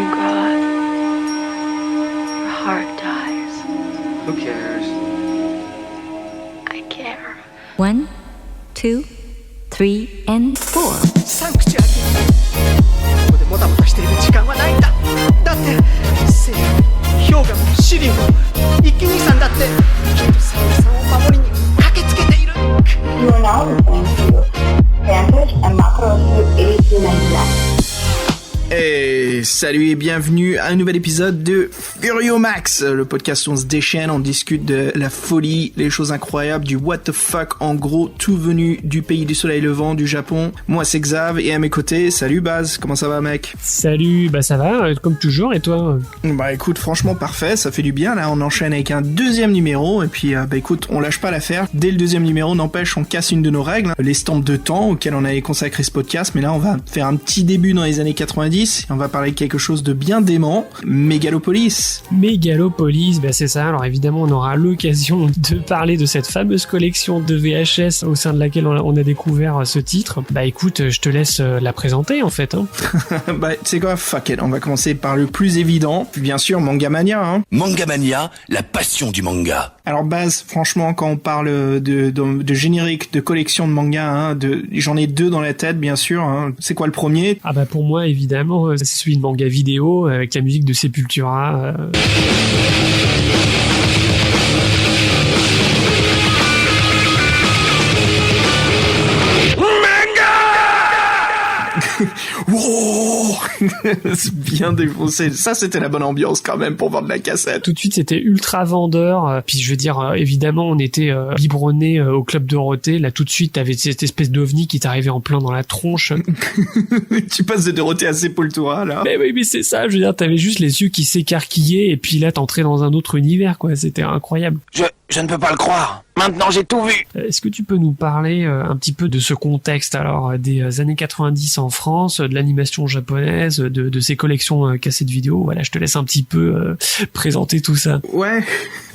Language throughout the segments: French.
grow up, your heart dies. Who cares? I care. 1, 2, 3 and 4. サンクチュアリここでもたもたしている時間はないんだ。だってセイヒョウガもシリも一気兄さんだってきっとサオリさんを守りに駆けつけている。 You are now listening to Vantage and Macro 1899. Et salut et bienvenue à un nouvel épisode de Furio Max, le podcast où on se déchaîne, on discute de la folie, les choses incroyables, du what the fuck, en gros, tout venu du pays du soleil levant, du Japon. Moi c'est Xav et à mes côtés, salut Baz, comment ça va mec? Salut, bah ça va, comme toujours, et toi? Bah écoute, franchement parfait, ça fait du bien, là on enchaîne avec un deuxième numéro, et puis bah écoute, on lâche pas l'affaire, dès le deuxième numéro, n'empêche, on casse une de nos règles, l'estampe de temps auquel on avait consacré ce podcast, mais là on va faire un petit début dans les années 90, et on va parler de quelque chose de bien dément, Megalopolis. Megalopolis, bah c'est ça, alors évidemment on aura l'occasion de parler de cette fameuse collection de VHS au sein de laquelle on a découvert ce titre. Bah écoute, je te laisse la présenter en fait. Hein. Bah tu sais quoi, fuck it, on va commencer par le plus évident, bien sûr Mangamania. Hein. Mangamania, la passion du manga. Alors Baz, franchement quand on parle de générique, de collection de manga, hein, j'en ai deux dans la tête bien sûr, hein. C'est quoi le premier? Ah bah pour moi évidemment, c'est celui de manga vidéo avec la musique de Sepultura. Wow. C'est bien défoncé. Ça, c'était la bonne ambiance quand même pour vendre la cassette. Tout de suite, c'était ultra vendeur. Puis je veux dire, évidemment, on était biberonnés au Club Dorothée. Là, tout de suite, t'avais cette espèce d'ovni qui t'arrivait en plein dans la tronche. Tu passes de Dorothée à Sepultura, là. Mais oui, mais c'est ça. Je veux dire, t'avais juste les yeux qui s'écarquillaient et puis là, t'entrais dans un autre univers, quoi. C'était incroyable. Je ne peux pas le croire. Maintenant, j'ai tout vu. Est-ce que tu peux nous parler un petit peu de ce contexte, alors, des années 90 en France, de l'animation japonaise, de ces collections cassettes vidéo? Voilà, je te laisse un petit peu présenter tout ça. Ouais,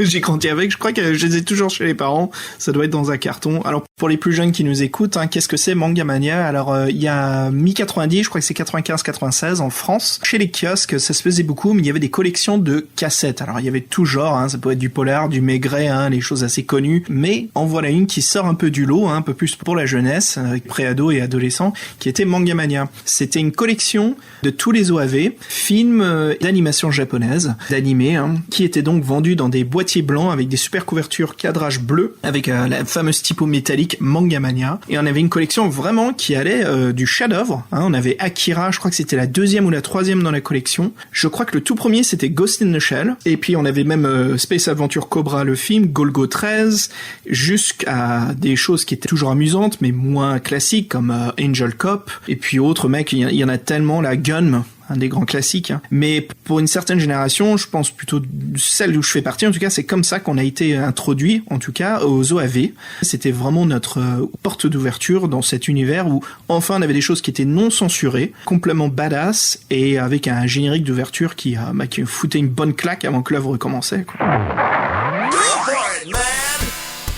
j'ai grandi avec. Je crois que je les ai toujours chez les parents. Ça doit être dans un carton. Alors, pour les plus jeunes qui nous écoutent, hein, qu'est-ce que c'est Mangamania? Alors, il y a mi-90, je crois que c'est 95-96 en France. Chez les kiosques, ça se faisait beaucoup, mais il y avait des collections de cassettes. Alors, il y avait tout genre, hein, ça pouvait être du polar, du Maigret, hein, les choses assez connues. Mais en voilà une qui sort un peu du lot, hein, un peu plus pour la jeunesse, pré-ado et adolescent, qui était Mangamania. C'était une collection de tous les OAV, films d'animation japonaise, d'animés, hein, qui étaient donc vendus dans des boîtiers blancs avec des super couvertures cadrage bleu, avec la fameuse typo métallique Mangamania. Et on avait une collection vraiment qui allait du chef-d'œuvre. Hein, on avait Akira, je crois que c'était la deuxième ou la troisième dans la collection. Je crois que le tout premier c'était Ghost in the Shell. Et puis on avait même Space Adventure Cobra le film, Golgo 13, jusqu'à des choses qui étaient toujours amusantes mais moins classiques comme Angel Cop. Et puis autres mecs, il y en a tellement, la Gun, un des grands classiques. Hein. Mais pour une certaine génération, je pense plutôt celle où je fais partie, en tout cas, c'est comme ça qu'on a été introduit, en tout cas, aux OAV. C'était vraiment notre porte d'ouverture dans cet univers où, enfin, on avait des choses qui étaient non censurées, complètement badass, et avec un générique d'ouverture qui foutait une bonne claque avant que l'œuvre commençait, quoi.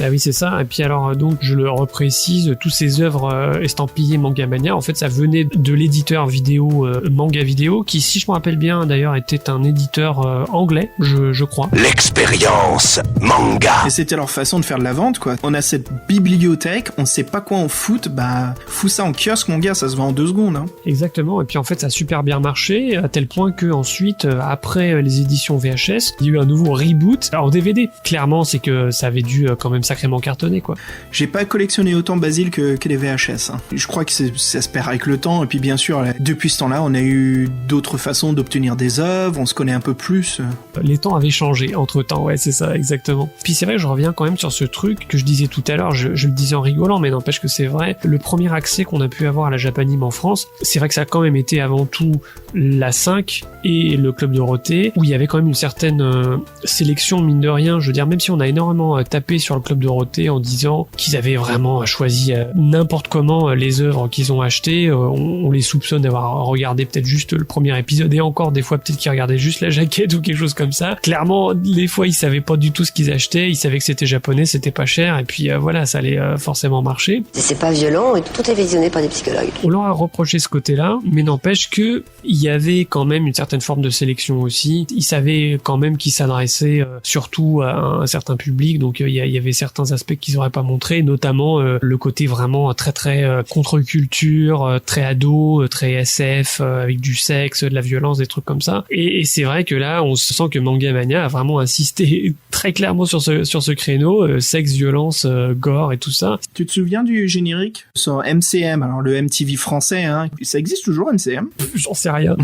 Ah oui, c'est ça. Et puis alors, donc, je le reprécise, tous ces œuvres estampillées Mangamania, en fait, ça venait de l'éditeur vidéo Manga Vidéo, qui, si je me rappelle bien, d'ailleurs, était un éditeur anglais, je crois. L'expérience manga. Et c'était leur façon de faire de la vente, quoi. On a cette bibliothèque, on sait pas quoi en foutre, bah, fous ça en kiosque, mon gars, ça se vend en 2 secondes, hein. Exactement. Et puis, en fait, ça a super bien marché, à tel point que ensuite, après les éditions VHS, il y a eu un nouveau reboot en DVD. Clairement, c'est que ça avait dû quand même sacrément cartonné, quoi. J'ai pas collectionné autant Basile que les VHS. Hein. Je crois que ça se perd avec le temps. Et puis bien sûr, depuis ce temps-là, on a eu d'autres façons d'obtenir des œuvres. On se connaît un peu plus. Les temps avaient changé entre-temps, ouais, c'est ça, exactement. Puis c'est vrai, je reviens quand même sur ce truc que je disais tout à l'heure. Je le disais en rigolant, mais n'empêche que c'est vrai. Le premier accès qu'on a pu avoir à la Japanime en France, c'est vrai que ça a quand même été avant tout la 5 et le Club Dorothée, où il y avait quand même une certaine sélection, mine de rien. Je veux dire, même si on a énormément tapé sur le Club Dorothée en disant qu'ils avaient vraiment choisi n'importe comment les œuvres qu'ils ont achetées. On les soupçonne d'avoir regardé peut-être juste le premier épisode et encore des fois peut-être qu'ils regardaient juste la jaquette ou quelque chose comme ça. Clairement, des fois ils savaient pas du tout ce qu'ils achetaient, ils savaient que c'était japonais, c'était pas cher et puis voilà, ça allait forcément marcher. C'est pas violent et tout est visionné par des psychologues. On leur a reproché ce côté-là, mais n'empêche que il y avait quand même une certaine forme de sélection aussi. Ils savaient quand même qu'ils s'adressaient surtout à un certain public, donc il y avait certains aspects qu'ils auraient pas montrés, notamment le côté vraiment très contre-culture, très ado, très SF, avec du sexe, de la violence, des trucs comme ça. Et c'est vrai que là, on sent que Mangamania a vraiment insisté très clairement sur ce créneau, sexe, violence, gore et tout ça. Tu te souviens du générique sur MCM, alors le MTV français, hein, ça existe toujours MCM? J'en sais rien.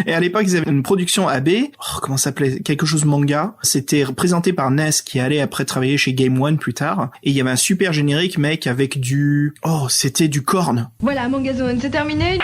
Et à l'époque, ils avaient une production AB, comment ça s'appelait? Quelque chose manga. C'était présenté par Ness, qui allait après travailler chez Game One plus tard. Et il y avait un super générique, mec, avec c'était du Korn. Voilà, Mangazone, c'est terminé.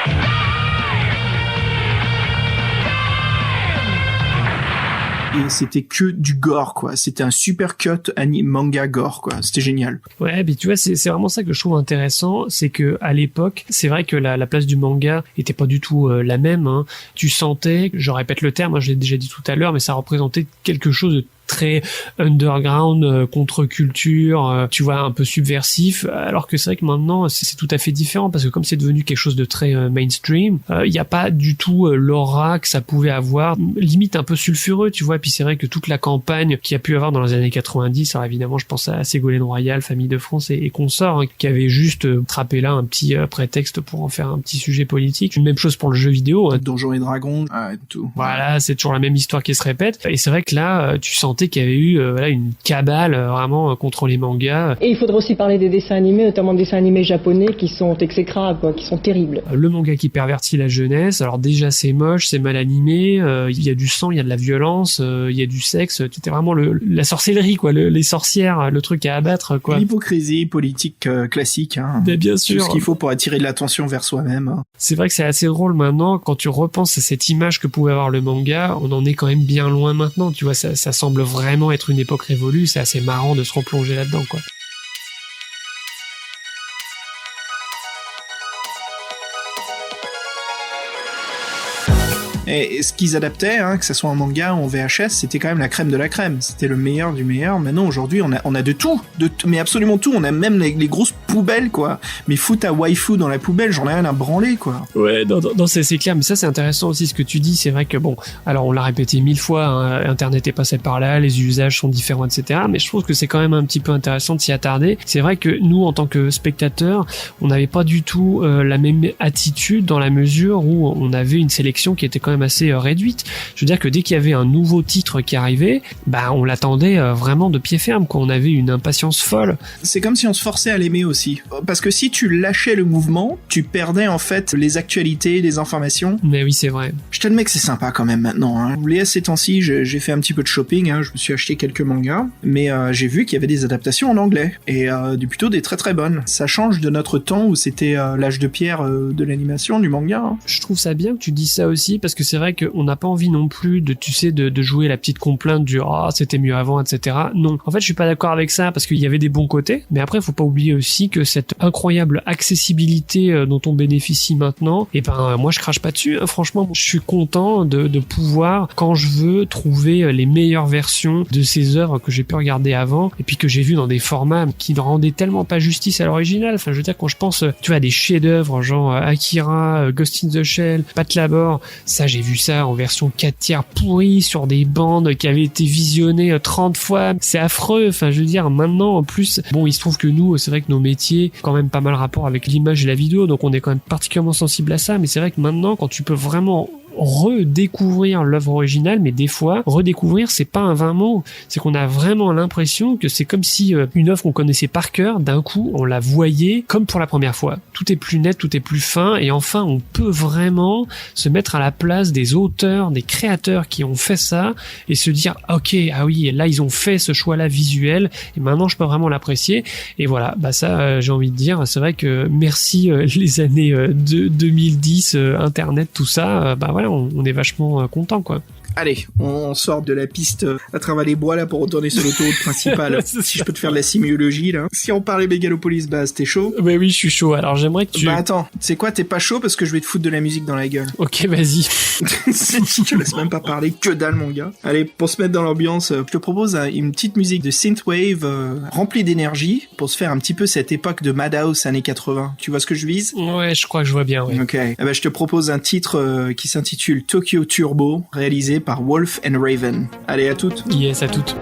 Et c'était que du gore, quoi. C'était un super cut manga gore, quoi. C'était génial. Ouais, puis tu vois, c'est vraiment ça que je trouve intéressant, c'est que à l'époque, c'est vrai que la place du manga était pas du tout la même, hein. Tu sentais, je répète le terme, hein, je l'ai déjà dit tout à l'heure, mais ça représentait quelque chose de très underground, contre-culture, tu vois, un peu subversif, alors que c'est vrai que maintenant c'est tout à fait différent parce que comme c'est devenu quelque chose de très mainstream, il n'y a pas du tout l'aura que ça pouvait avoir, limite un peu sulfureux, tu vois. Et puis c'est vrai que toute la campagne qu'il y a pu avoir dans les années 90, alors évidemment je pense à Ségolène Royal, Famille de France et consorts, hein, qui avaient juste trappé là un petit prétexte pour en faire un petit sujet politique. Une même chose pour le jeu vidéo, hein. Donjons et Dragons, et tout. Voilà, c'est toujours la même histoire qui se répète. Et c'est vrai que là, tu sentais qu'il y avait eu une cabale vraiment contre les mangas. Et il faudrait aussi parler des dessins animés, notamment des dessins animés japonais qui sont exécrables, quoi, qui sont terribles. Le manga qui pervertit la jeunesse, alors déjà c'est moche, c'est mal animé, il y a du sang, il y a de la violence, il y a du sexe, c'était vraiment la sorcellerie, quoi, les sorcières, le truc à abattre, quoi. L'hypocrisie politique classique, hein. Mais bien sûr. Tout ce qu'il faut pour attirer de l'attention vers soi-même. Hein. C'est vrai que c'est assez drôle maintenant, quand tu repenses à cette image que pouvait avoir le manga, on en est quand même bien loin maintenant, tu vois, ça semble vraiment être une époque révolue, c'est assez marrant de se replonger là-dedans, quoi. Et ce qu'ils adaptaient, hein, que ce soit en manga ou en VHS, c'était quand même la crème de la crème. C'était le meilleur du meilleur. Maintenant, aujourd'hui, on a de tout, mais absolument tout. On a même les grosses poubelles, quoi. Mais foutre ta waifu dans la poubelle, j'en ai rien à branler, quoi. Ouais, non, c'est clair. Mais ça, c'est intéressant aussi ce que tu dis. C'est vrai que bon, alors on l'a répété 1000 fois, hein, Internet est passé par là, les usages sont différents, etc. Mais je trouve que c'est quand même un petit peu intéressant de s'y attarder. C'est vrai que nous, en tant que spectateurs, on n'avait pas du tout la même attitude dans la mesure où on avait une sélection qui était quand même assez réduite. Je veux dire que dès qu'il y avait un nouveau titre qui arrivait, bah on l'attendait vraiment de pied ferme, quoi. On avait une impatience folle. C'est comme si on se forçait à l'aimer aussi. Parce que si tu lâchais le mouvement, tu perdais en fait les actualités, les informations. Mais oui, c'est vrai. Je t'admets que c'est sympa quand même maintenant, hein. Ces temps-ci, j'ai fait un petit peu de shopping, hein. Je me suis acheté quelques mangas, mais j'ai vu qu'il y avait des adaptations en anglais, et plutôt des très très bonnes. Ça change de notre temps où c'était l'âge de pierre de l'animation, du manga, hein. Je trouve ça bien que tu dis ça aussi, parce que c'est vrai qu'on n'a pas envie non plus de jouer la petite complainte du c'était mieux avant, etc. Non. En fait, je suis pas d'accord avec ça parce qu'il y avait des bons côtés, mais après, faut pas oublier aussi que cette incroyable accessibilité dont on bénéficie maintenant, moi, je crache pas dessus, hein. Franchement, je suis content de pouvoir, quand je veux, trouver les meilleures versions de ces œuvres que j'ai pu regarder avant et puis que j'ai vu dans des formats qui ne rendaient tellement pas justice à l'original. Enfin, je veux dire, quand je pense, tu vois, à des chefs-d'œuvre genre Akira, Ghost in the Shell, Pat Labor, ça, j'ai vu ça en version 4/3 pourrie sur des bandes qui avaient été visionnées 30 fois. C'est affreux. Enfin, je veux dire, maintenant, en plus, bon, il se trouve que nous, c'est vrai que nos métiers, quand même pas mal rapport avec l'image et la vidéo, donc on est quand même particulièrement sensible à ça, mais c'est vrai que maintenant, quand tu peux vraiment redécouvrir l'œuvre originale, mais des fois, redécouvrir, c'est pas un vain mot. C'est qu'on a vraiment l'impression que c'est comme si une œuvre qu'on connaissait par cœur, d'un coup, on la voyait comme pour la première fois. Tout est plus net, tout est plus fin, et enfin, on peut vraiment se mettre à la place des auteurs, des créateurs qui ont fait ça, et se dire, ok, ah oui, là, ils ont fait ce choix-là visuel, et maintenant, je peux vraiment l'apprécier. Et voilà, bah ça, j'ai envie de dire, c'est vrai que merci les années 2010, Internet, tout ça, bah voilà, on est vachement content, quoi. Allez, on sort de la piste à travers les bois là pour retourner sur l'autoroute principale. Si je peux te faire de la sémiologie là. Si on parlait Megalopolis Base, t'es chaud? Bah oui, je suis chaud. Alors j'aimerais que tu... Bah attends, c'est quoi, t'es pas chaud parce que je vais te foutre de la musique dans la gueule. Ok, vas-y. Je te laisse même pas parler, que dalle mon gars. Allez, pour se mettre dans l'ambiance, je te propose une petite musique de synthwave remplie d'énergie pour se faire un petit peu cette époque de Madhouse années 80. Tu vois ce que je vise? Ouais, je crois que je vois bien, ouais. Ok. Eh ben, je te propose un titre qui s'intitule Tokyo Turbo, réalisé par Wolf and Raven. Allez, à toutes. Yes, à toutes.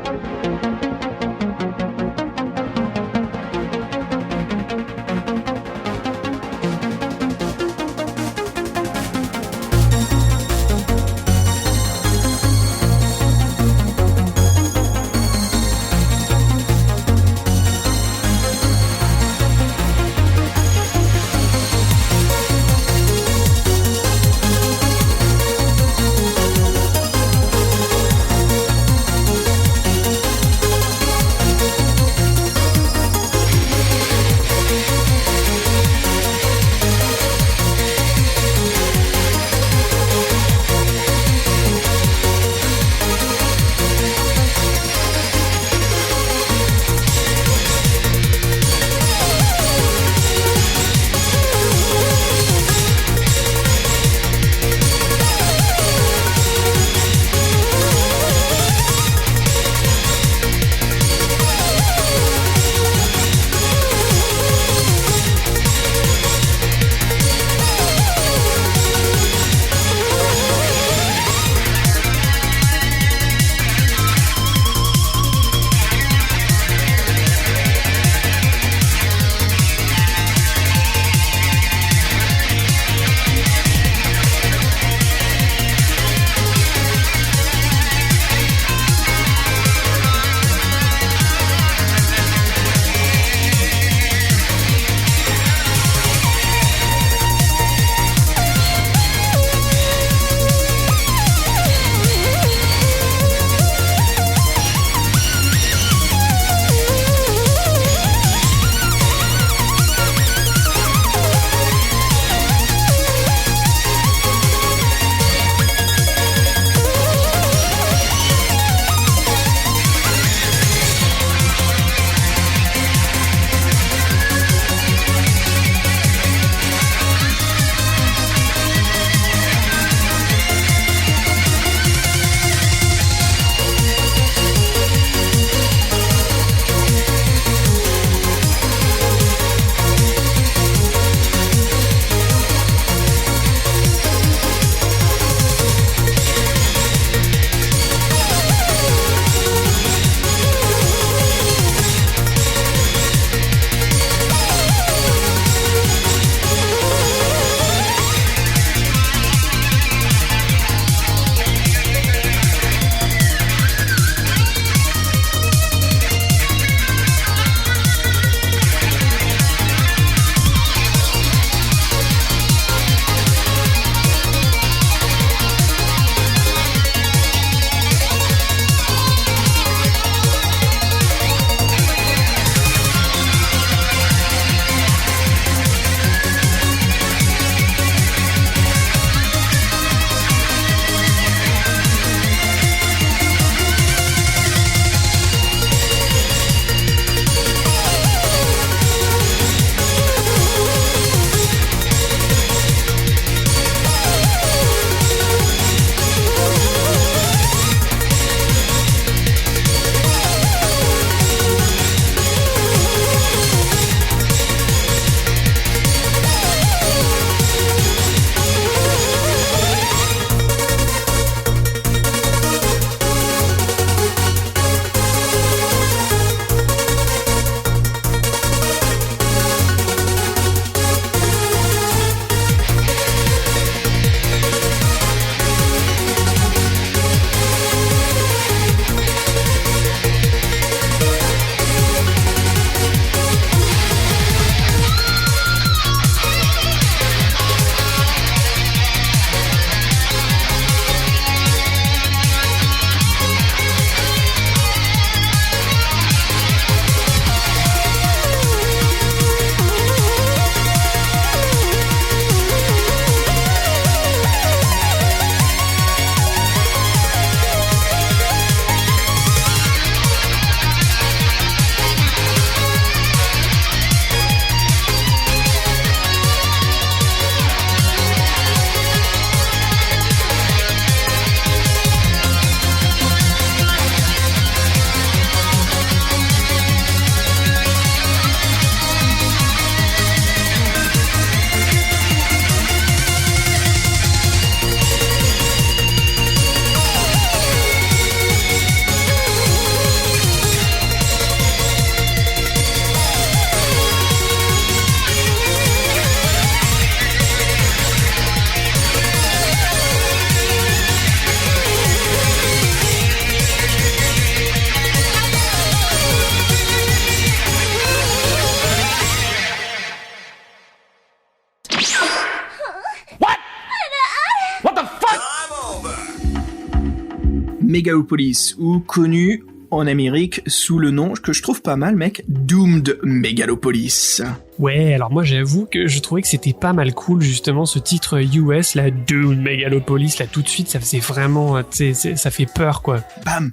Megalopolis, ou connu en Amérique sous le nom que je trouve pas mal, mec, Doomed Megalopolis. Ouais, alors moi j'avoue que je trouvais que c'était pas mal cool justement ce titre US, la Doomed Megalopolis, là tout de suite ça faisait vraiment, ça fait peur quoi. Bam.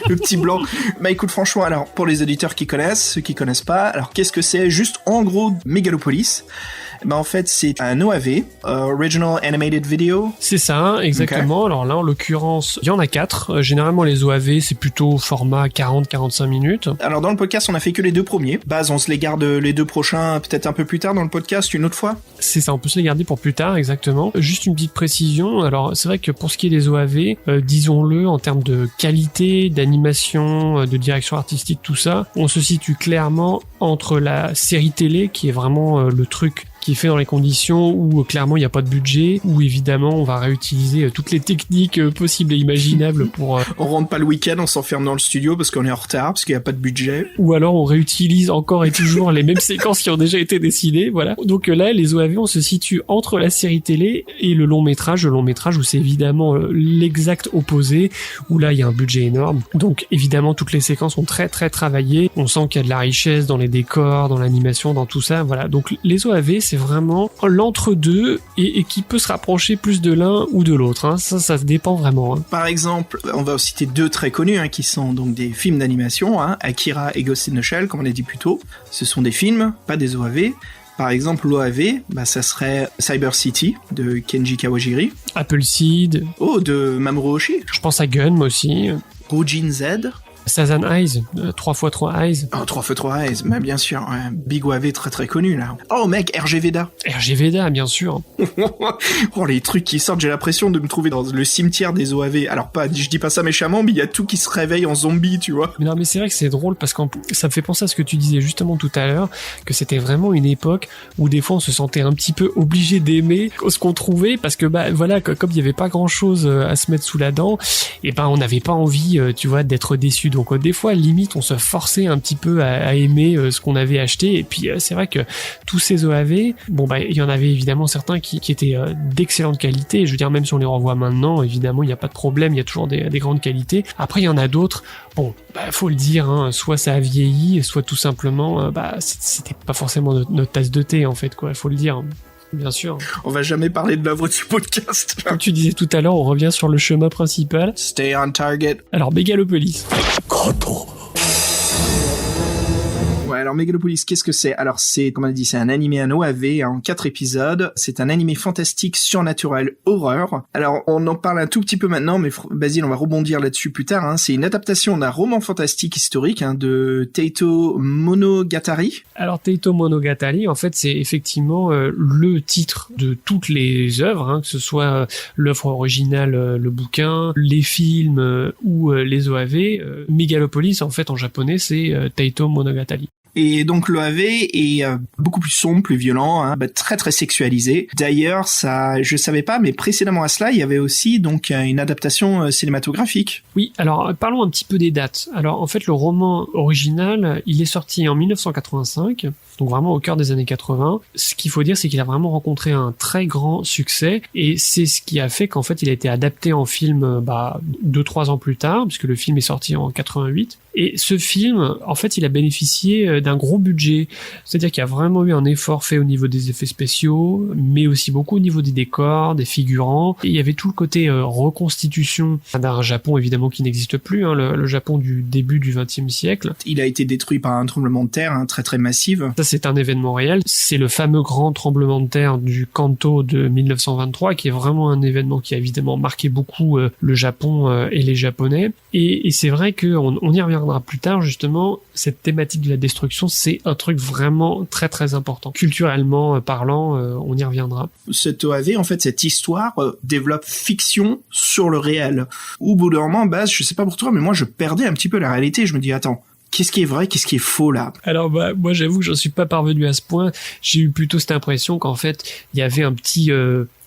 Le petit blanc. Bah écoute, franchement, alors pour les auditeurs qui connaissent, ceux qui connaissent pas, alors qu'est-ce que c'est? Juste en gros, Megalopolis. Bah en fait c'est un OAV, Original Animated Video. C'est ça, exactement. Okay. Alors là en l'occurrence, il y en a 4. Généralement les OAV c'est plutôt format 40-45 minutes. Alors dans le podcast on a fait que les 2 premiers. Base on se les garde les 2 prochains peut-être un peu plus tard dans le podcast une autre fois. C'est ça, on peut se les garder pour plus tard, exactement. Juste une petite précision, alors c'est vrai que pour ce qui est des OAV, disons-le, en termes de qualité, d'animation, de direction artistique, tout ça, on se situe clairement entre la série télé qui est vraiment le truc qui est fait dans les conditions où clairement il n'y a pas de budget, où évidemment on va réutiliser toutes les techniques possibles et imaginables pour... On rentre pas le week-end, on s'enferme dans le studio parce qu'on est en retard, parce qu'il n'y a pas de budget. Ou alors on réutilise encore et toujours les mêmes séquences qui ont déjà été décidées, voilà. Donc là, les OAV, on se situe entre la série télé et le long métrage où c'est évidemment l'exact opposé, où là il y a un budget énorme. Donc évidemment toutes les séquences sont très très travaillées, on sent qu'il y a de la richesse dans les décors, dans l'animation, dans tout ça, voilà. Donc les OAV, c'est vraiment l'entre-deux et qui peut se rapprocher plus de l'un ou de l'autre, hein. Ça se dépend vraiment, hein. Par exemple, on va citer 2 très connus, hein, qui sont donc des films d'animation, hein, Akira et Ghost in the Shell, comme on l'a dit plus tôt. Ce sont des films, pas des OAV. Par exemple, l'OAV, bah, ça serait Cyber City de Kenji Kawajiri. Appleseed. Oh, de Mamoru Oshii. Je pense à Gun, moi aussi. Rujin Z. Sazan Eyes, 3x3 Eyes. Oh, 3x3 Eyes, mais bien sûr, ouais. Big OAV très très connu, là. Oh, mec, RG Veda. RG Veda, bien sûr. Oh, les trucs qui sortent, j'ai l'impression de me trouver dans le cimetière des OAV. Alors, je dis pas ça méchamment, mais il y a tout qui se réveille en zombie, tu vois. Mais non, mais c'est vrai que c'est drôle, parce que ça me fait penser à ce que tu disais justement tout à l'heure, que c'était vraiment une époque où des fois on se sentait un petit peu obligé d'aimer ce qu'on trouvait, parce que, bah, voilà, comme il y avait pas grand chose à se mettre sous la dent, et ben, on n'avait pas envie, tu vois, d'être déçu. Donc des fois limite on se forçait un petit peu à aimer ce qu'on avait acheté, et puis c'est vrai que tous ces OAV, bon bah il y en avait évidemment certains qui étaient d'excellente qualité, je veux dire même si on les revoit maintenant, évidemment il n'y a pas de problème, il y a toujours des grandes qualités. Après il y en a d'autres, bon bah faut le dire, hein, soit ça a vieilli, soit tout simplement bah c'était pas forcément notre tasse de thé en fait, quoi, faut le dire. Bien sûr. On va jamais parler de l'œuvre du podcast. Comme tu disais tout à l'heure, on revient sur le chemin principal. Stay on target. Alors, Megalopolis. Ouais, alors Megalopolis, qu'est-ce que c'est? Alors c'est, comme on a dit, c'est un animé, un OAV en 4 épisodes. C'est un animé fantastique, surnaturel, horreur. Alors on en parle un tout petit peu maintenant, mais Basile, on va rebondir là-dessus plus tard, hein. C'est une adaptation d'un roman fantastique historique, hein, de Taito Monogatari. Alors Taito Monogatari, en fait, c'est effectivement le titre de toutes les œuvres, hein, que ce soit l'œuvre originale, le bouquin, les films ou les OAV. Megalopolis, en fait, en japonais, c'est Taito Monogatari. Et donc l'OAV est beaucoup plus sombre, plus violent, hein, très très sexualisé. D'ailleurs, ça, je savais pas, mais précédemment à cela, il y avait aussi donc une adaptation cinématographique. Oui, alors parlons un petit peu des dates. Alors en fait, le roman original, il est sorti en 1985, donc vraiment au cœur des années 80. Ce qu'il faut dire, c'est qu'il a vraiment rencontré un très grand succès, et c'est ce qui a fait qu'en fait, il a été adapté en film 2-3 ans plus tard, puisque le film est sorti en 88. Et ce film, en fait, il a bénéficié d'un gros budget. C'est-à-dire qu'il y a vraiment eu un effort fait au niveau des effets spéciaux, mais aussi beaucoup au niveau des décors, des figurants. Et il y avait tout le côté reconstitution d'un Japon, évidemment, qui n'existe plus, hein, le Japon du début du XXe siècle. Il a été détruit par un tremblement de terre, hein, très très massif. Ça, c'est un événement réel. C'est le fameux grand tremblement de terre du Kanto de 1923, qui est vraiment un événement qui a évidemment marqué beaucoup le Japon et les Japonais. Et c'est vrai qu'on y reviendra plus tard, justement, cette thématique de la destruction, c'est un truc vraiment très très important. Culturellement parlant, on y reviendra. Cette OAV, en fait, cette histoire développe fiction sur le réel. Au bout d'un moment, je sais pas pour toi, mais moi je perdais un petit peu la réalité. Je me dis, attends, qu'est-ce qui est vrai, qu'est-ce qui est faux là? Alors moi j'avoue que j'en suis pas parvenu à ce point. J'ai eu plutôt cette impression qu'en fait il y avait un petit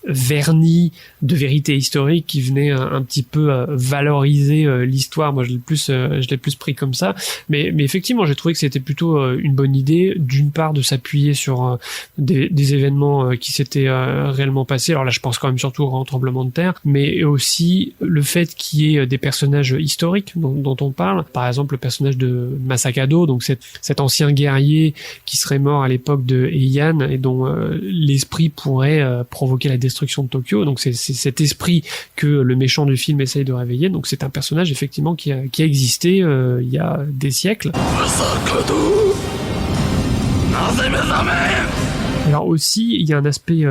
vernis de vérité historique qui venait un petit peu valoriser l'histoire. Moi, je l'ai plus pris comme ça. Mais effectivement, j'ai trouvé que c'était plutôt une bonne idée, d'une part, de s'appuyer sur des événements qui s'étaient réellement passés. Alors là, je pense quand même surtout au grand tremblement de terre, mais aussi le fait qu'il y ait des personnages historiques dont on parle. Par exemple, le personnage de Masakado, donc cet ancien guerrier qui serait mort à l'époque de Heian et dont l'esprit pourrait provoquer la destruction de Tokyo. Donc c'est cet esprit que le méchant du film essaye de réveiller. Donc c'est un personnage effectivement qui a existé il y a des siècles. Alors aussi, il y a un aspect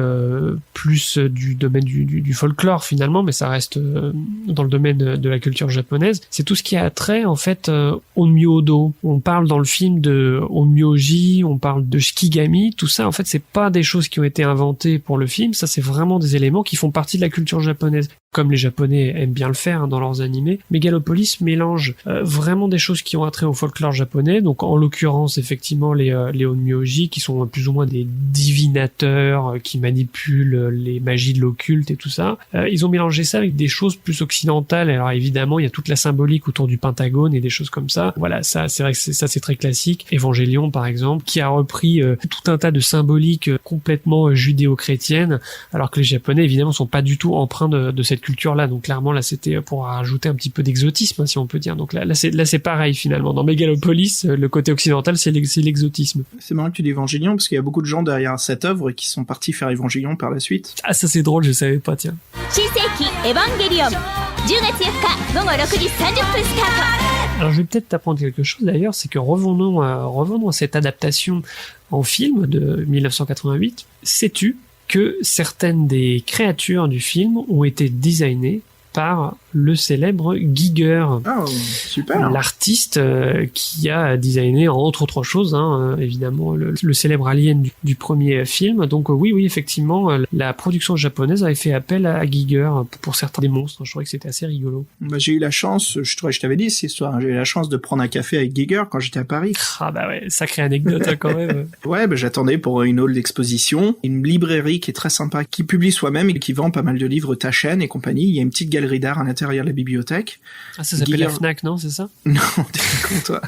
plus du domaine du folklore finalement, mais ça reste dans le domaine de la culture japonaise. C'est tout ce qui a trait en fait Onmyo-do. On parle dans le film de Onmyoji, on parle de Shikigami. Tout ça en fait, c'est pas des choses qui ont été inventées pour le film. Ça, c'est vraiment des éléments qui font partie de la culture japonaise. Comme les Japonais aiment bien le faire dans leurs animés, Megalopolis mélange vraiment des choses qui ont attrait au folklore japonais. Donc en l'occurrence, effectivement, les Onmyoji qui sont plus ou moins des divinateurs qui manipulent les magies de l'occulte et tout ça. Ils ont mélangé ça avec des choses plus occidentales. Alors évidemment, il y a toute la symbolique autour du Pentagone et des choses comme ça. Voilà, ça c'est vrai que ça c'est très classique. Evangelion par exemple, qui a repris tout un tas de symboliques complètement judéo-chrétiennes, alors que les Japonais évidemment sont pas du tout empreints de cette culture-là. Donc clairement là c'était pour rajouter un petit peu d'exotisme, hein, si on peut dire. Donc là c'est pareil finalement. Dans Megalopolis, le côté occidental c'est l'exotisme. C'est marrant que tu dis Evangelion parce qu'il y a beaucoup de gens derrière cette œuvre qui sont partis faire Evangelion par la suite. Ah ça c'est drôle, je savais pas, tiens. Alors je vais peut-être t'apprendre quelque chose d'ailleurs, c'est que revenons à cette adaptation en film de 1988. Sais-tu que certaines des créatures du film ont été designées par le célèbre Giger. Oh, super. L'artiste qui a designé, entre autres choses, évidemment, le célèbre alien du premier film. Donc oui, effectivement, la production japonaise avait fait appel à Giger pour certains des monstres. Je trouvais que c'était assez rigolo. Bah, j'ai eu la chance, je t'avais dit cette histoire, j'ai eu la chance de prendre un café avec Giger quand j'étais à Paris. Ah bah ouais, sacrée anecdote quand même. Ouais, bah, j'attendais pour une hall d'exposition, une librairie qui est très sympa, qui publie soi-même et qui vend pas mal de livres Taschen et compagnie. Il y a une petite galerie d'art à l'intérieur de la bibliothèque. Ah, ça s'appelle la Fnac, non, c'est ça? Non, t'es con, toi.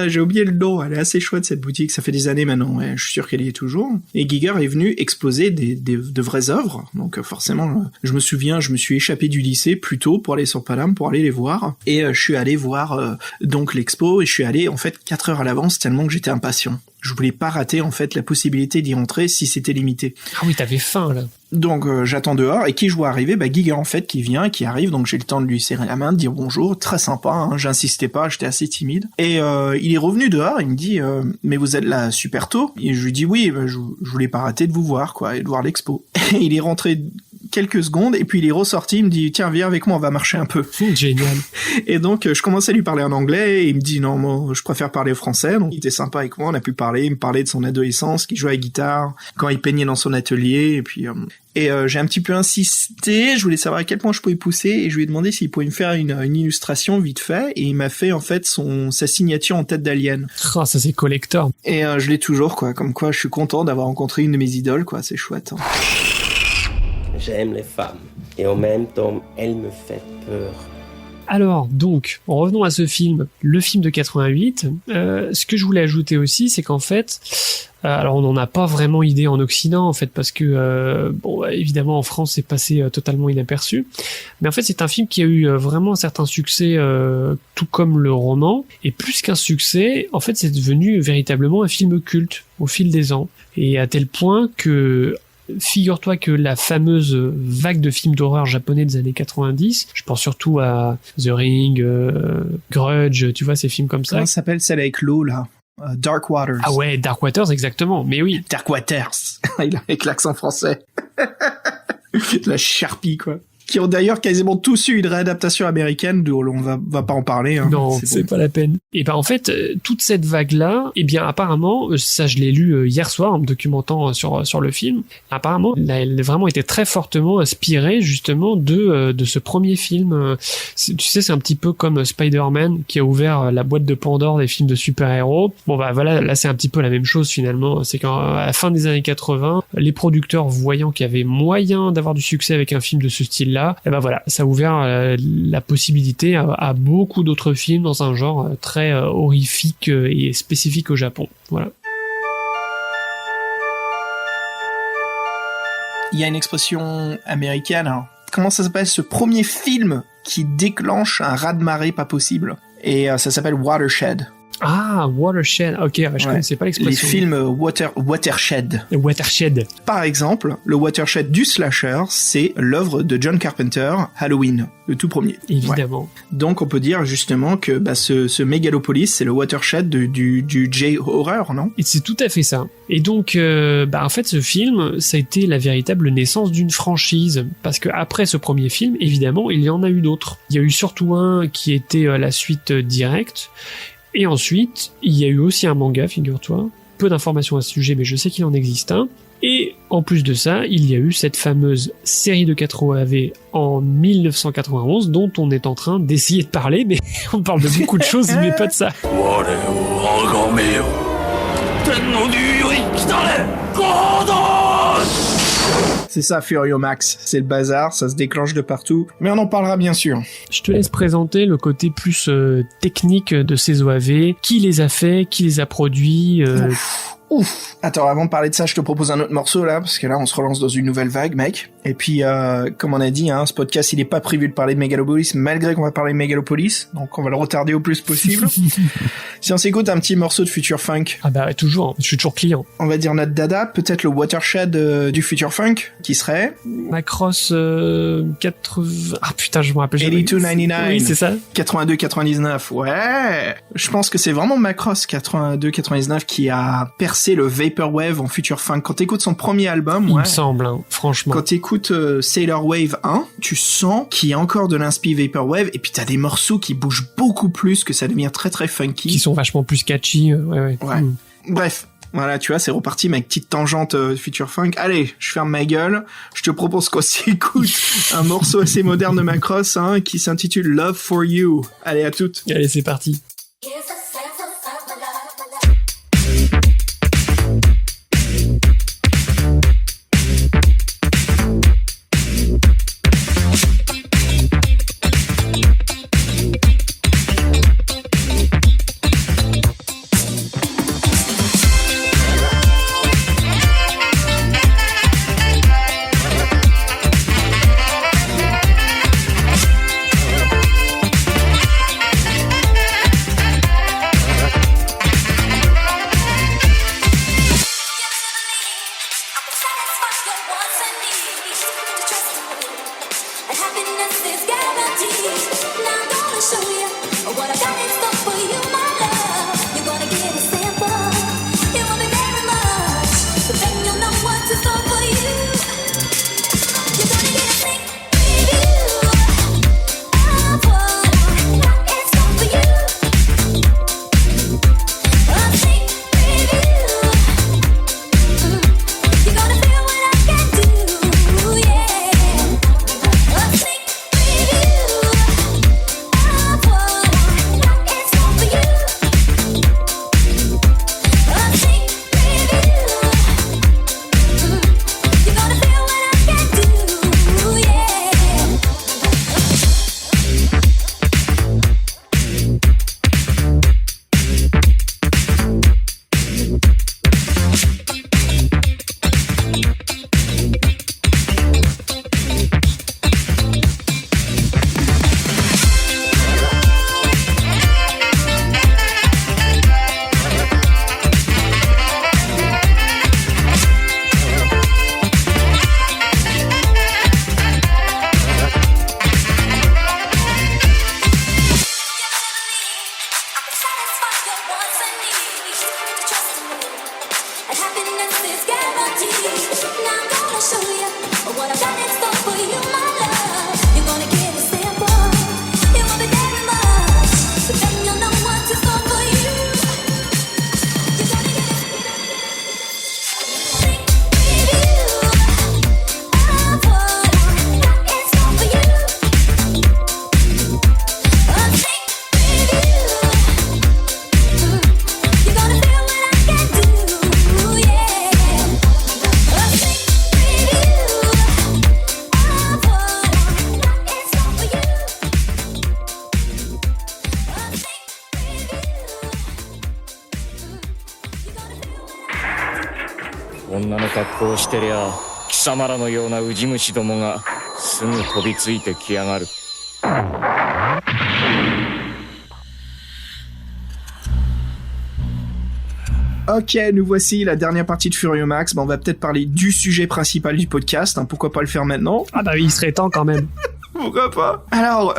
J'ai oublié le nom, elle est assez chouette cette boutique, ça fait des années maintenant, ouais, je suis sûr qu'elle y est toujours. Et Giger est venu exposer de vraies œuvres, donc forcément, je me souviens, je me suis échappé du lycée plus tôt pour aller sur Paname, pour aller les voir, et je suis allé voir donc l'expo, et je suis allé en fait 4 heures à l'avance tellement que j'étais impatient. Je voulais pas rater en fait la possibilité d'y entrer si c'était limité. Ah oui, t'avais faim là. Donc j'attends dehors, et qui je vois arriver? Bah Giger en fait qui vient, qui arrive, donc j'ai le temps de lui serrer la main, de dire bonjour, très sympa, hein, j'insistais pas, j'étais assez timide. Et il est revenu dehors, il me dit mais vous êtes là super tôt? Et je lui dis oui, bah, je voulais pas rater de vous voir quoi, et de voir l'expo. Et il est rentré quelques secondes, et puis il est ressorti, il me dit tiens viens avec moi, on va marcher un peu. Génial. Et donc je commençais à lui parler en anglais, et il me dit non moi je préfère parler français, donc il était sympa avec moi, on a pu parler, il me parlait de son adolescence, qu'il jouait à la guitare, quand il peignait dans son atelier, et puis j'ai un petit peu insisté, je voulais savoir à quel point je pouvais pousser, et je lui ai demandé s'il pouvait me faire une illustration vite fait, et il m'a fait en fait sa signature en tête d'alien. Oh, ça c'est collector. Et je l'ai toujours quoi, comme quoi je suis content d'avoir rencontré une de mes idoles quoi, c'est chouette. Hein. J'aime les femmes, et en même temps, elles me font peur. Alors, donc, revenons à ce film, le film de 88. Ce que je voulais ajouter aussi, c'est qu'en fait, alors on n'en a pas vraiment idée en Occident, en fait, parce que, évidemment, en France, c'est passé totalement inaperçu. Mais en fait, c'est un film qui a eu vraiment un certain succès, tout comme le roman. Et plus qu'un succès, en fait, c'est devenu véritablement un film culte au fil des ans. Et à tel point que... Figure-toi que la fameuse vague de films d'horreur japonais des années 90, je pense surtout à The Ring, Grudge, tu vois, ces films comme ça. Comment s'appelle celle avec l'eau, là? Dark Waters. Ah ouais, Dark Waters, exactement, mais oui. Dark Waters, avec l'accent français. La Sharpie, quoi. qui ont d'ailleurs quasiment tous eu une réadaptation américaine, d'où on va pas en parler. Hein. Non, c'est pas la peine. Et ben en fait, toute cette vague-là, eh bien apparemment, ça je l'ai lu hier soir en me documentant sur le film, apparemment, elle a vraiment été très fortement inspirée justement de ce premier film. Tu sais, c'est un petit peu comme Spider-Man qui a ouvert la boîte de Pandore des films de super-héros. Bon bah voilà, là c'est un petit peu la même chose finalement. C'est qu'à la fin des années 80, les producteurs voyant qu'il y avait moyen d'avoir du succès avec un film de ce style-là, et ben voilà, ça a ouvert la possibilité à beaucoup d'autres films dans un genre très horrifique et spécifique au Japon. Voilà. Il y a une expression américaine. Alors, comment ça s'appelle ce premier film qui déclenche un raz-de-marée pas possible? Et ça s'appelle Watershed. Ah, Watershed. Ok, je connaissais pas l'expression. Les films Watershed. Watershed. Par exemple, le Watershed du slasher, c'est l'œuvre de John Carpenter, Halloween, le tout premier. Évidemment. Ouais. Donc on peut dire justement que ce Megalopolis, c'est le Watershed du J-horror, non? Et c'est tout à fait ça. Et donc, en fait, ce film, ça a été la véritable naissance d'une franchise. Parce que après ce premier film, évidemment, il y en a eu d'autres. Il y a eu surtout un qui était la suite directe. Et ensuite, il y a eu aussi un manga, figure-toi. Peu d'informations à ce sujet, mais je sais qu'il en existe un. Et en plus de ça, il y a eu cette fameuse série de 4 OAV en 1991 dont on est en train d'essayer de parler, mais on parle de beaucoup de choses, mais pas de ça. C'est ça, Furio Max. C'est le bazar, ça se déclenche de partout. Mais on en parlera bien sûr. Je te laisse présenter le côté plus technique de ces OAV. Qui les a fait, qui les a produits Ouf. Attends, avant de parler de ça, je te propose un autre morceau là, parce que là, on se relance dans une nouvelle vague, mec. Et puis, comme on a dit, hein, ce podcast, il est pas prévu de parler de Megalopolis, malgré qu'on va parler de Megalopolis, donc on va le retarder au plus possible. Si on s'écoute un petit morceau de Future Funk. Ah bah toujours, je suis toujours client. On va dire notre dada, peut-être le Watershed du Future Funk, qui serait Macross 80... Ah putain, je me rappelle. 82-99. Oui, c'est ça. 82-99, ouais. Je pense que c'est vraiment Macross 82-99 qui a percé le Vaporwave en Future Funk. Quand t'écoutes son premier album, il me semble, hein, franchement. Quand t'écoutes Sailor Wave 1, tu sens qu'il y a encore de l'inspi Vaporwave, et puis t'as des morceaux qui bougent beaucoup plus, que ça devient très très funky. Qui sont vachement plus catchy, ouais. Bref. Voilà, tu vois, c'est reparti, ma petite tangente Future Funk. Allez, je ferme ma gueule. Je te propose qu'on s'écoute un morceau assez moderne de Macross, hein, qui s'intitule Love for You. Allez, à toutes. Allez, c'est parti. 女の格好をしてりゃ貴様らのようなウジ虫どもがすぐ飛びついてきやがる。Ok, nous voici la dernière partie de Furio Max. On va peut-être parler du sujet principal du podcast. Pourquoi pas le faire maintenant? Ah bah oui, il serait temps quand même. Pourquoi pas? Alors,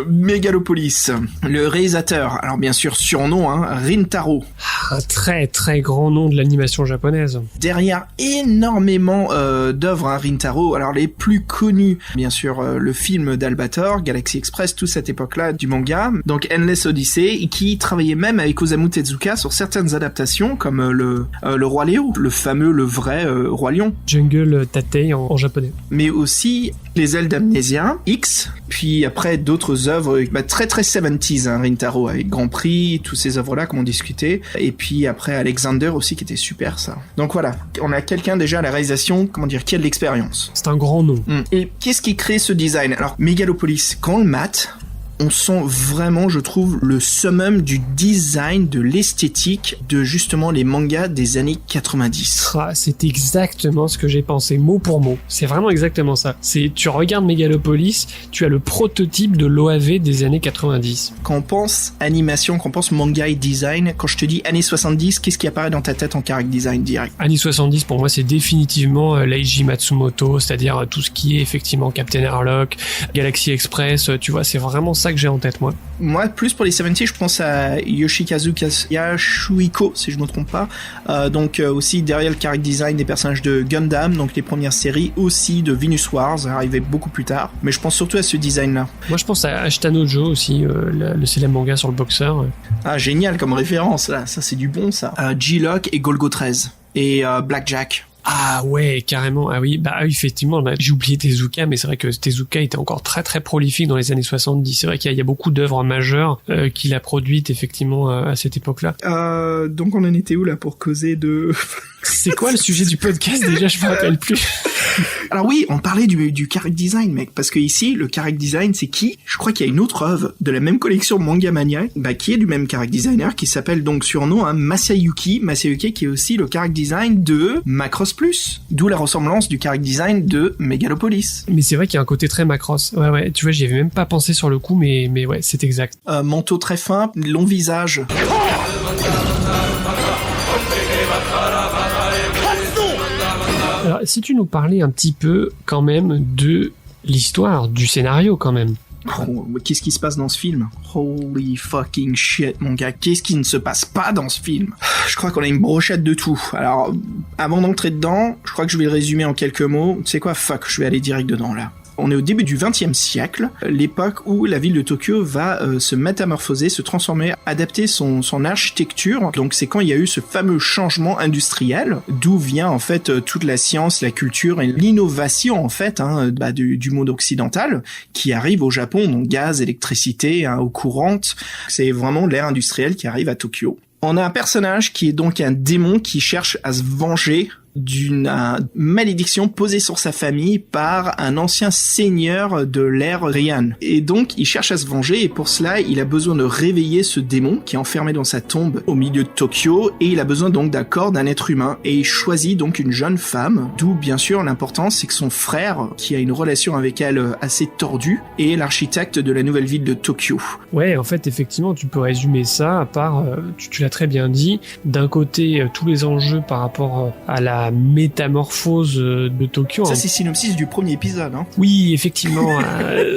Megalopolis, le réalisateur, alors bien sûr surnom, Rintaro. Un très très grand nom de l'animation japonaise. Derrière énormément d'œuvres, Rintaro. Alors les plus connus, bien sûr, le film d'Albator, Galaxy Express, toute cette époque-là du manga. Donc Endless Odyssey, qui travaillait même avec Osamu Tezuka sur certaines adaptations, comme le Roi Léo, le fameux, le vrai Roi Lion. Jungle Tatei en japonais. Mais aussi Les Ailes d'Amnésia, X, puis après d'autres œuvres très très 70s, Rintaro, avec Grand Prix, toutes ces œuvres-là comme on discutait, et puis après Alexander aussi qui était super ça. Donc voilà, on a quelqu'un déjà à la réalisation, qui a de l'expérience. C'est un grand nom. Et qu'est-ce qui crée ce design? Alors Megalopolis, quand on le mate, on sent vraiment, je trouve, le summum du design, de l'esthétique de justement les mangas des années 90. Ah, c'est exactement ce que j'ai pensé, mot pour mot. C'est vraiment exactement ça. Tu regardes Megalopolis, tu as le prototype de l'OAV des années 90. Quand on pense animation, quand on pense manga et design, quand je te dis années 70, qu'est-ce qui apparaît dans ta tête en character design direct? Années 70, pour moi, c'est définitivement Leiji Matsumoto, c'est-à-dire tout ce qui est effectivement Captain Airlock, Galaxy Express, tu vois, c'est vraiment ça que j'ai en tête, moi. Moi, plus pour les 70s, je pense à Yoshikazu Yashuhiko, si je me trompe pas. Donc aussi derrière le character design des personnages de Gundam, donc les premières séries, aussi de Venus Wars, arrivé beaucoup plus tard. Mais je pense surtout à ce design-là. Moi, je pense à Ashtanojo aussi, le célèbre manga sur le boxeur. Ah, génial comme référence, là. Ça, c'est du bon, ça. G-Lock et Golgo 13. Et Blackjack. Ah ouais, carrément. Ah oui, bah effectivement, j'ai oublié Tezuka, mais c'est vrai que Tezuka était encore très très prolifique dans les années 70. C'est vrai qu'il y a beaucoup d'œuvres majeures qu'il a produites effectivement à cette époque-là. Donc on en était où là pour causer de... C'est quoi le sujet du podcast déjà? Je me rappelle plus. Alors oui, on parlait du character design, mec, parce que ici, le character design, c'est qui? Je crois qu'il y a une autre œuvre de la même collection Manga Mania, qui est du même character designer, qui s'appelle donc surnom Masayuki qui est aussi le character design de Macross Plus, d'où la ressemblance du character design de Megalopolis. Mais c'est vrai qu'il y a un côté très Macross. Ouais, tu vois, j'y avais même pas pensé sur le coup, mais ouais, c'est exact. Manteau très fin, long visage. Alors, si tu nous parlais un petit peu quand même de l'histoire, du scénario quand même. Oh, qu'est-ce qui se passe dans ce film? Holy fucking shit, mon gars. Qu'est-ce qui ne se passe pas dans ce film? Je crois qu'on a une brochette de tout. Alors, avant d'entrer dedans, je crois que je vais le résumer en quelques mots. Tu sais quoi? Fuck, je vais aller direct dedans, là. On est au début du XXe siècle, l'époque où la ville de Tokyo va se métamorphoser, se transformer, adapter son architecture. Donc c'est quand il y a eu ce fameux changement industriel, d'où vient en fait toute la science, la culture et l'innovation en fait du monde occidental qui arrive au Japon, donc gaz, électricité, eau courante. C'est vraiment l'ère industrielle qui arrive à Tokyo. On a un personnage qui est donc un démon qui cherche à se venger d'une malédiction posée sur sa famille par un ancien seigneur de l'ère Rian. Et donc, il cherche à se venger et pour cela, il a besoin de réveiller ce démon qui est enfermé dans sa tombe au milieu de Tokyo et il a besoin donc d'un corps d'un être humain et il choisit donc une jeune femme, d'où bien sûr l'importance c'est que son frère, qui a une relation avec elle assez tordue, est l'architecte de la nouvelle ville de Tokyo. Ouais, en fait, effectivement, tu peux résumer ça par, tu l'as très bien dit, d'un côté, tous les enjeux par rapport à la métamorphose de Tokyo. Ça, c'est synopsis du premier épisode, hein. Oui, effectivement,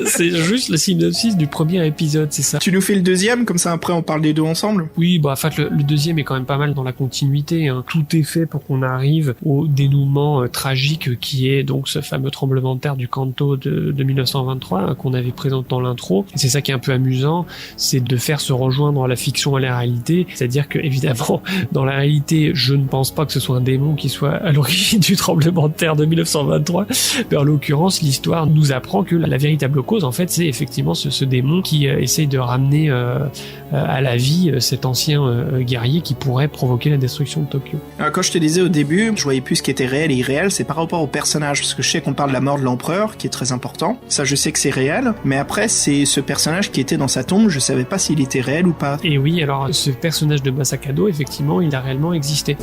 c'est juste le synopsis du premier épisode, c'est ça. Tu nous fais le deuxième, comme ça après on parle des deux ensemble? Oui, bah en fait, le deuxième est quand même pas mal dans la continuité, hein. Tout est fait pour qu'on arrive au dénouement tragique qui est donc ce fameux tremblement de terre du Kanto de 1923, hein, qu'on avait présenté dans l'intro. Et c'est ça qui est un peu amusant, c'est de faire se rejoindre la fiction à la réalité, c'est-à-dire que évidemment, dans la réalité, je ne pense pas que ce soit un démon qui soit à l'origine du tremblement de terre de 1923, mais en l'occurrence l'histoire nous apprend que la véritable cause en fait c'est effectivement ce démon qui essaye de ramener à la vie cet ancien guerrier qui pourrait provoquer la destruction de Tokyo. Alors, quand je te disais au début, je voyais plus ce qui était réel et irréel, c'est par rapport au personnage, parce que je sais qu'on parle de la mort de l'empereur qui est très important, ça je sais que c'est réel, mais après c'est ce personnage qui était dans sa tombe, je savais pas s'il était réel ou pas. Et oui, alors ce personnage de Masakado effectivement il a réellement existé.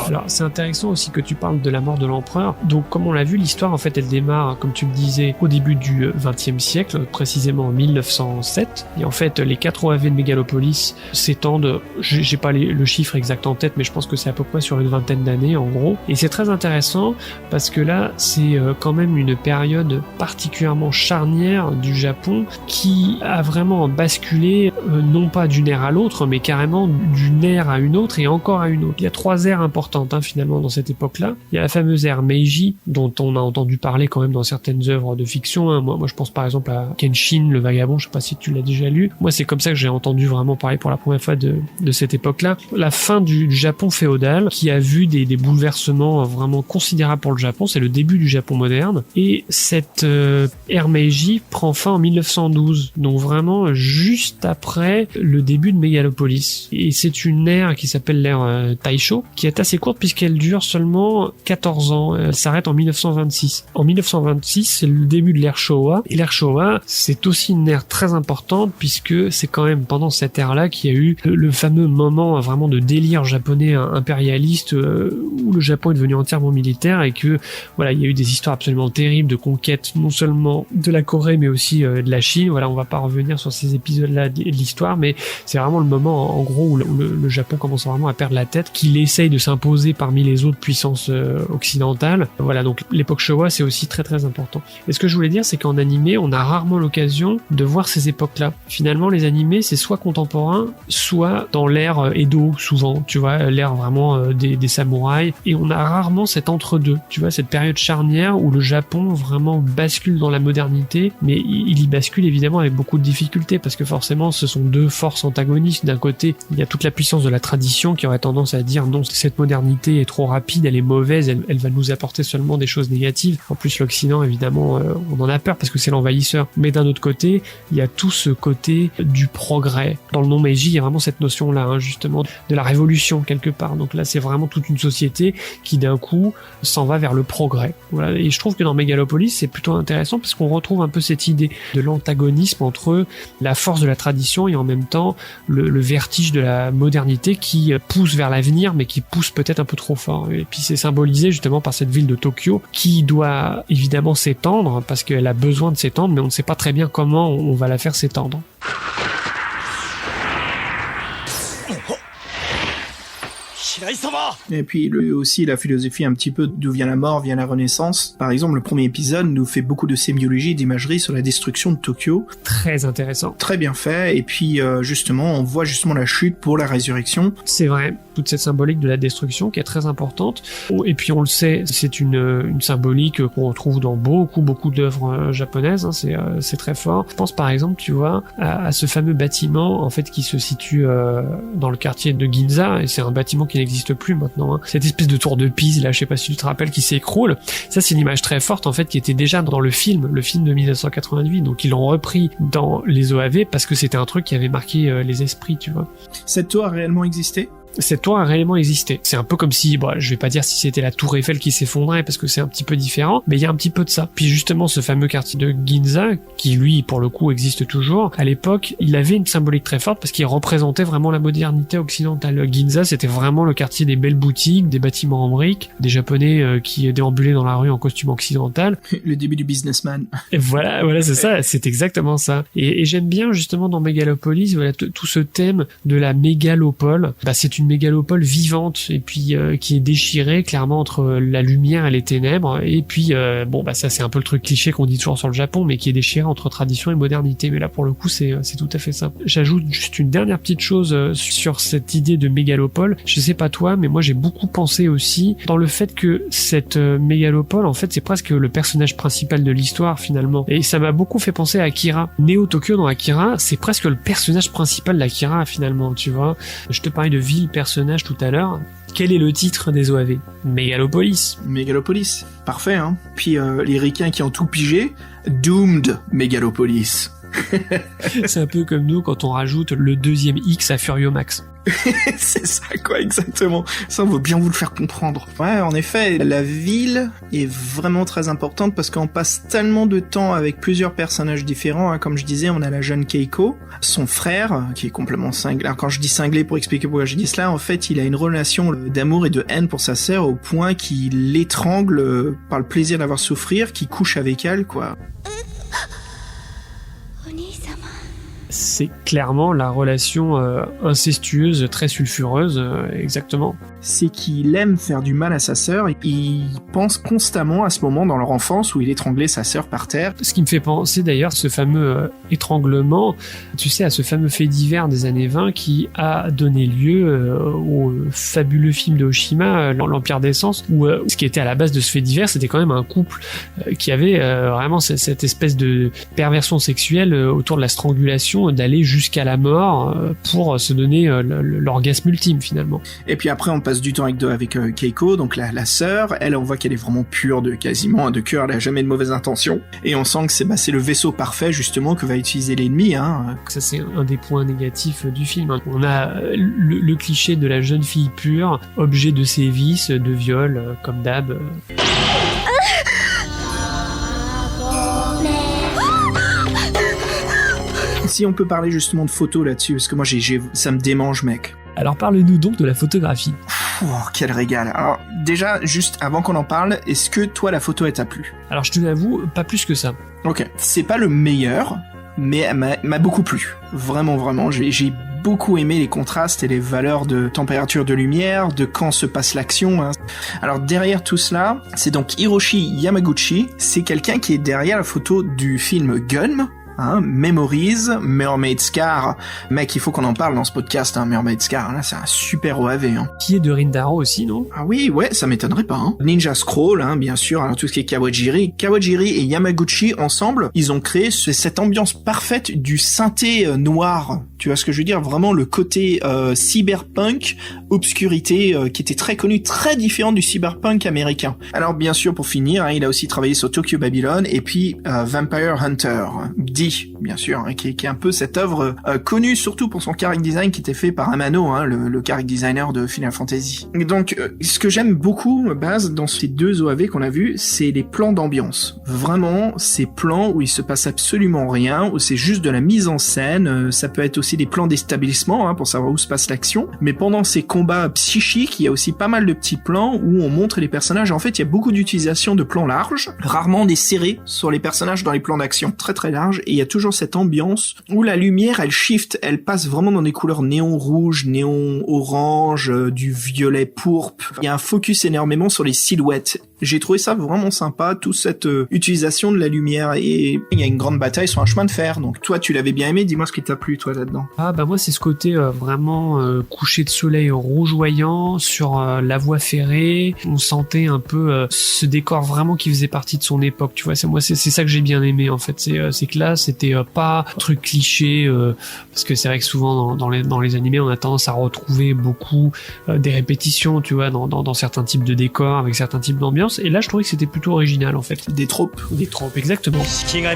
Alors c'est intéressant aussi que tu parles de la mort de l'empereur. Donc comme on l'a vu, l'histoire en fait elle démarre, comme tu le disais, au début du XXe siècle, précisément en 1907. Et en fait les 4 OAV de Mégalopolis s'étendent, j'ai pas le chiffre exact en tête, mais je pense que c'est à peu près sur une vingtaine d'années en gros. Et c'est très intéressant parce que là c'est quand même une période particulièrement charnière du Japon qui a vraiment basculé, non pas d'une ère à l'autre, mais carrément d'une ère à une autre et encore à une autre. Il y a 3 ères importantes finalement dans cette époque-là. Il y a la fameuse ère Meiji dont on a entendu parler quand même dans certaines œuvres de fiction. Hein. Moi je pense par exemple à Kenshin le Vagabond, je sais pas si tu l'as déjà lu. Moi c'est comme ça que j'ai entendu vraiment parler pour la première fois de cette époque-là. La fin du Japon féodal qui a vu des bouleversements vraiment considérables pour le Japon, c'est le début du Japon moderne. Et cette ère Meiji prend fin en 1912, donc vraiment juste après le début de Mégalopolis. Et c'est une ère qui s'appelle l'ère Taisho, qui est assez courte puisqu'elle dure seulement 14 ans. Elle s'arrête en 1926. En 1926, c'est le début de l'ère Showa. Et l'ère Showa, c'est aussi une ère très importante puisque c'est quand même pendant cette ère-là qu'il y a eu le fameux moment vraiment de délire japonais impérialiste où le Japon est devenu entièrement militaire et que voilà, il y a eu des histoires absolument terribles de conquête non seulement de la Corée mais aussi de la Chine. Voilà, on va pas revenir sur ces épisodes-là de l'histoire, mais c'est vraiment le moment en gros où le Japon commence vraiment à perdre la tête, qu'il essaye de s'imposer parmi les autres puissances occidentales. Voilà, donc l'époque Showa c'est aussi très très important. Et ce que je voulais dire, c'est qu'en animé on a rarement l'occasion de voir ces époques-là. Finalement les animés c'est soit contemporain, soit dans l'ère Edo souvent, tu vois, l'ère vraiment des samouraïs, et on a rarement cet entre-deux, tu vois, cette période charnière où le Japon vraiment bascule dans la modernité, mais il y bascule évidemment avec beaucoup de difficultés parce que forcément ce sont deux forces antagonistes. D'un côté il y a toute la puissance de la tradition qui aurait tendance à dire non, cette modernité est trop rapide, elle est mauvaise, elle va nous apporter seulement des choses négatives. En plus l'Occident évidemment on en a peur parce que c'est l'envahisseur, mais d'un autre côté il y a tout ce côté du progrès. Dans le nom Meiji il y a vraiment cette notion là justement de la révolution quelque part, donc là c'est vraiment toute une société qui d'un coup s'en va vers le progrès. Voilà. Et je trouve que dans Mégalopolis c'est plutôt intéressant parce qu'on retrouve un peu cette idée de l'antagonisme entre la force de la tradition et en même temps le vertige de la modernité qui pousse vers l'avenir mais qui pousse peut-être un peu trop fort. Et puis c'est symbolisé justement par cette ville de Tokyo qui doit évidemment s'étendre parce qu'elle a besoin de s'étendre, mais on ne sait pas très bien comment on va la faire s'étendre. Et puis aussi la philosophie un petit peu d'où vient la mort, vient la renaissance. Par exemple, le premier épisode nous fait beaucoup de sémiologie, d'imagerie sur la destruction de Tokyo. Très intéressant. Très bien fait. Et puis justement, on voit justement la chute pour la résurrection. C'est vrai. Toute cette symbolique de la destruction qui est très importante. Et puis on le sait, c'est une symbolique qu'on retrouve dans beaucoup d'œuvres japonaises. Hein, c'est très fort. Je pense par exemple, tu vois, à ce fameux bâtiment en fait qui se situe dans le quartier de Ginza, et c'est un bâtiment qui n'existe plus maintenant. Hein. Cette espèce de tour de Pise là, je sais pas si tu te rappelles, qui s'écroule. Ça c'est une image très forte en fait qui était déjà dans le film de 1988. Donc ils l'ont repris dans les OAV parce que c'était un truc qui avait marqué les esprits, tu vois. Cette tour a réellement existé ? Cette tour a réellement existé. C'est un peu comme si, je vais pas dire si c'était la tour Eiffel qui s'effondrait parce que c'est un petit peu différent, mais il y a un petit peu de ça. Puis justement, ce fameux quartier de Ginza, qui lui, pour le coup, existe toujours, à l'époque, il avait une symbolique très forte parce qu'il représentait vraiment la modernité occidentale. Ginza, c'était vraiment le quartier des belles boutiques, des bâtiments en briques, des Japonais qui déambulaient dans la rue en costume occidental. Le début du businessman. Et voilà, c'est ça, c'est exactement ça. Et j'aime bien justement dans Mégalopolis, voilà, tout ce thème de la mégalopole. C'est une mégalopole vivante et puis qui est déchirée clairement entre la lumière et les ténèbres, et puis ça c'est un peu le truc cliché qu'on dit toujours sur le Japon, mais qui est déchiré entre tradition et modernité. Mais là pour le coup c'est tout à fait ça. J'ajoute juste une dernière petite chose sur cette idée de mégalopole. Je sais pas toi, mais moi j'ai beaucoup pensé aussi dans le fait que cette mégalopole en fait c'est presque le personnage principal de l'histoire finalement, et ça m'a beaucoup fait penser à Akira. Neo Tokyo dans Akira, c'est presque le personnage principal d'Akira finalement, tu vois. Je te parlais de ville personnage tout à l'heure. Quel est le titre des OAV ? Mégalopolis. Mégalopolis. Parfait, hein. Puis les ricains qui ont tout pigé, Doomed Mégalopolis. C'est un peu comme nous quand on rajoute le deuxième X à Furio Max. C'est ça, quoi, exactement. Ça, on veut bien vous le faire comprendre. Ouais, en effet, la ville est vraiment très importante parce qu'on passe tellement de temps avec plusieurs personnages différents. Hein. Comme je disais, on a la jeune Keiko, son frère, qui est complètement cinglé. Alors, quand je dis cinglé, pour expliquer pourquoi je dis cela, en fait, il a une relation d'amour et de haine pour sa sœur au point qu'il l'étrangle par le plaisir d'avoir souffrir, qu'il couche avec elle, quoi. C'est clairement la relation incestueuse, très sulfureuse, exactement. C'est qu'il aime faire du mal à sa sœur, et il pense constamment à ce moment dans leur enfance où il étranglait sa sœur par terre. Ce qui me fait penser d'ailleurs, ce fameux étranglement, tu sais, à ce fameux fait divers des années 20 qui a donné lieu au fabuleux film de Oshima, l'Empire d'essence, où ce qui était à la base de ce fait divers, c'était quand même un couple qui avait vraiment cette espèce de perversion sexuelle autour de la strangulation, d'aller jusqu'à la mort pour se donner l'orgasme ultime finalement. Et puis après on passe du temps avec Keiko, donc la sœur, elle on voit qu'elle est vraiment pure de quasiment de cœur, elle a jamais de mauvaises intentions, et on sent que c'est le vaisseau parfait justement que va utiliser l'ennemi. Hein. Ça c'est un des points négatifs du film. On a le cliché de la jeune fille pure, objet de sévices, de viol, comme d'hab. Si on peut parler justement de photos là-dessus, parce que moi ça me démange, mec. Alors parle-nous donc de la photographie. Oh, quel régal. Alors déjà, juste avant qu'on en parle, est-ce que toi la photo elle t'a plu? Alors je te l'avoue, pas plus que ça. Ok, c'est pas le meilleur, mais elle m'a beaucoup plu. Vraiment, vraiment, j'ai beaucoup aimé les contrastes et les valeurs de température de lumière, de quand se passe l'action. Hein. Alors derrière tout cela, c'est donc Hiroshi Yamaguchi, c'est quelqu'un qui est derrière la photo du film Gun. Hein, Memories, Mermaid Scar, mec, il faut qu'on en parle dans ce podcast, hein, Mermaid Scar, là, c'est un super OAV, hein. Qui est de Rindaro aussi, non? Ah oui, ouais, ça m'étonnerait pas, hein. Ninja Scroll, hein, bien sûr, alors tout ce qui est Kawajiri et Yamaguchi, ensemble, ils ont créé cette ambiance parfaite du synthé noir, tu vois ce que je veux dire, vraiment le côté cyberpunk, obscurité, qui était très connu, très différent du cyberpunk américain. Alors bien sûr, pour finir, hein, il a aussi travaillé sur Tokyo Babylon, et puis Vampire Hunter, bien sûr, hein, qui est un peu cette œuvre connue surtout pour son character design qui était fait par Amano, hein, le character designer de Final Fantasy. Et donc, ce que j'aime beaucoup, Baz, dans ces deux OAV qu'on a vus, c'est les plans d'ambiance. Vraiment, ces plans où il se passe absolument rien, où c'est juste de la mise en scène, ça peut être aussi des plans d'établissement, hein, pour savoir où se passe l'action, mais pendant ces combats psychiques, il y a aussi pas mal de petits plans où on montre les personnages. En fait, il y a beaucoup d'utilisation de plans larges, rarement des serrés sur les personnages dans les plans d'action, très très larges, et il y a toujours cette ambiance où la lumière elle shift, elle passe vraiment dans des couleurs néon rouge, néon orange, du violet pourpre. Il y a un focus énormément sur les silhouettes. J'ai trouvé ça vraiment sympa, toute cette utilisation de la lumière, et il y a une grande bataille sur un chemin de fer. Donc toi tu l'avais bien aimé, dis-moi ce qui t'a plu toi là-dedans. Ah bah moi c'est ce côté vraiment coucher de soleil rougeoyant sur la voie ferrée. On sentait un peu ce décor vraiment qui faisait partie de son époque, tu vois. C'est ça que j'ai bien aimé en fait, c'est que là c'était pas truc cliché, parce que c'est vrai que souvent dans les animés on a tendance à retrouver beaucoup des répétitions, tu vois, dans certains types de décors avec certains types d'ambiance. Et là je trouvais que c'était plutôt original en fait. Des tropes, exactement. Il y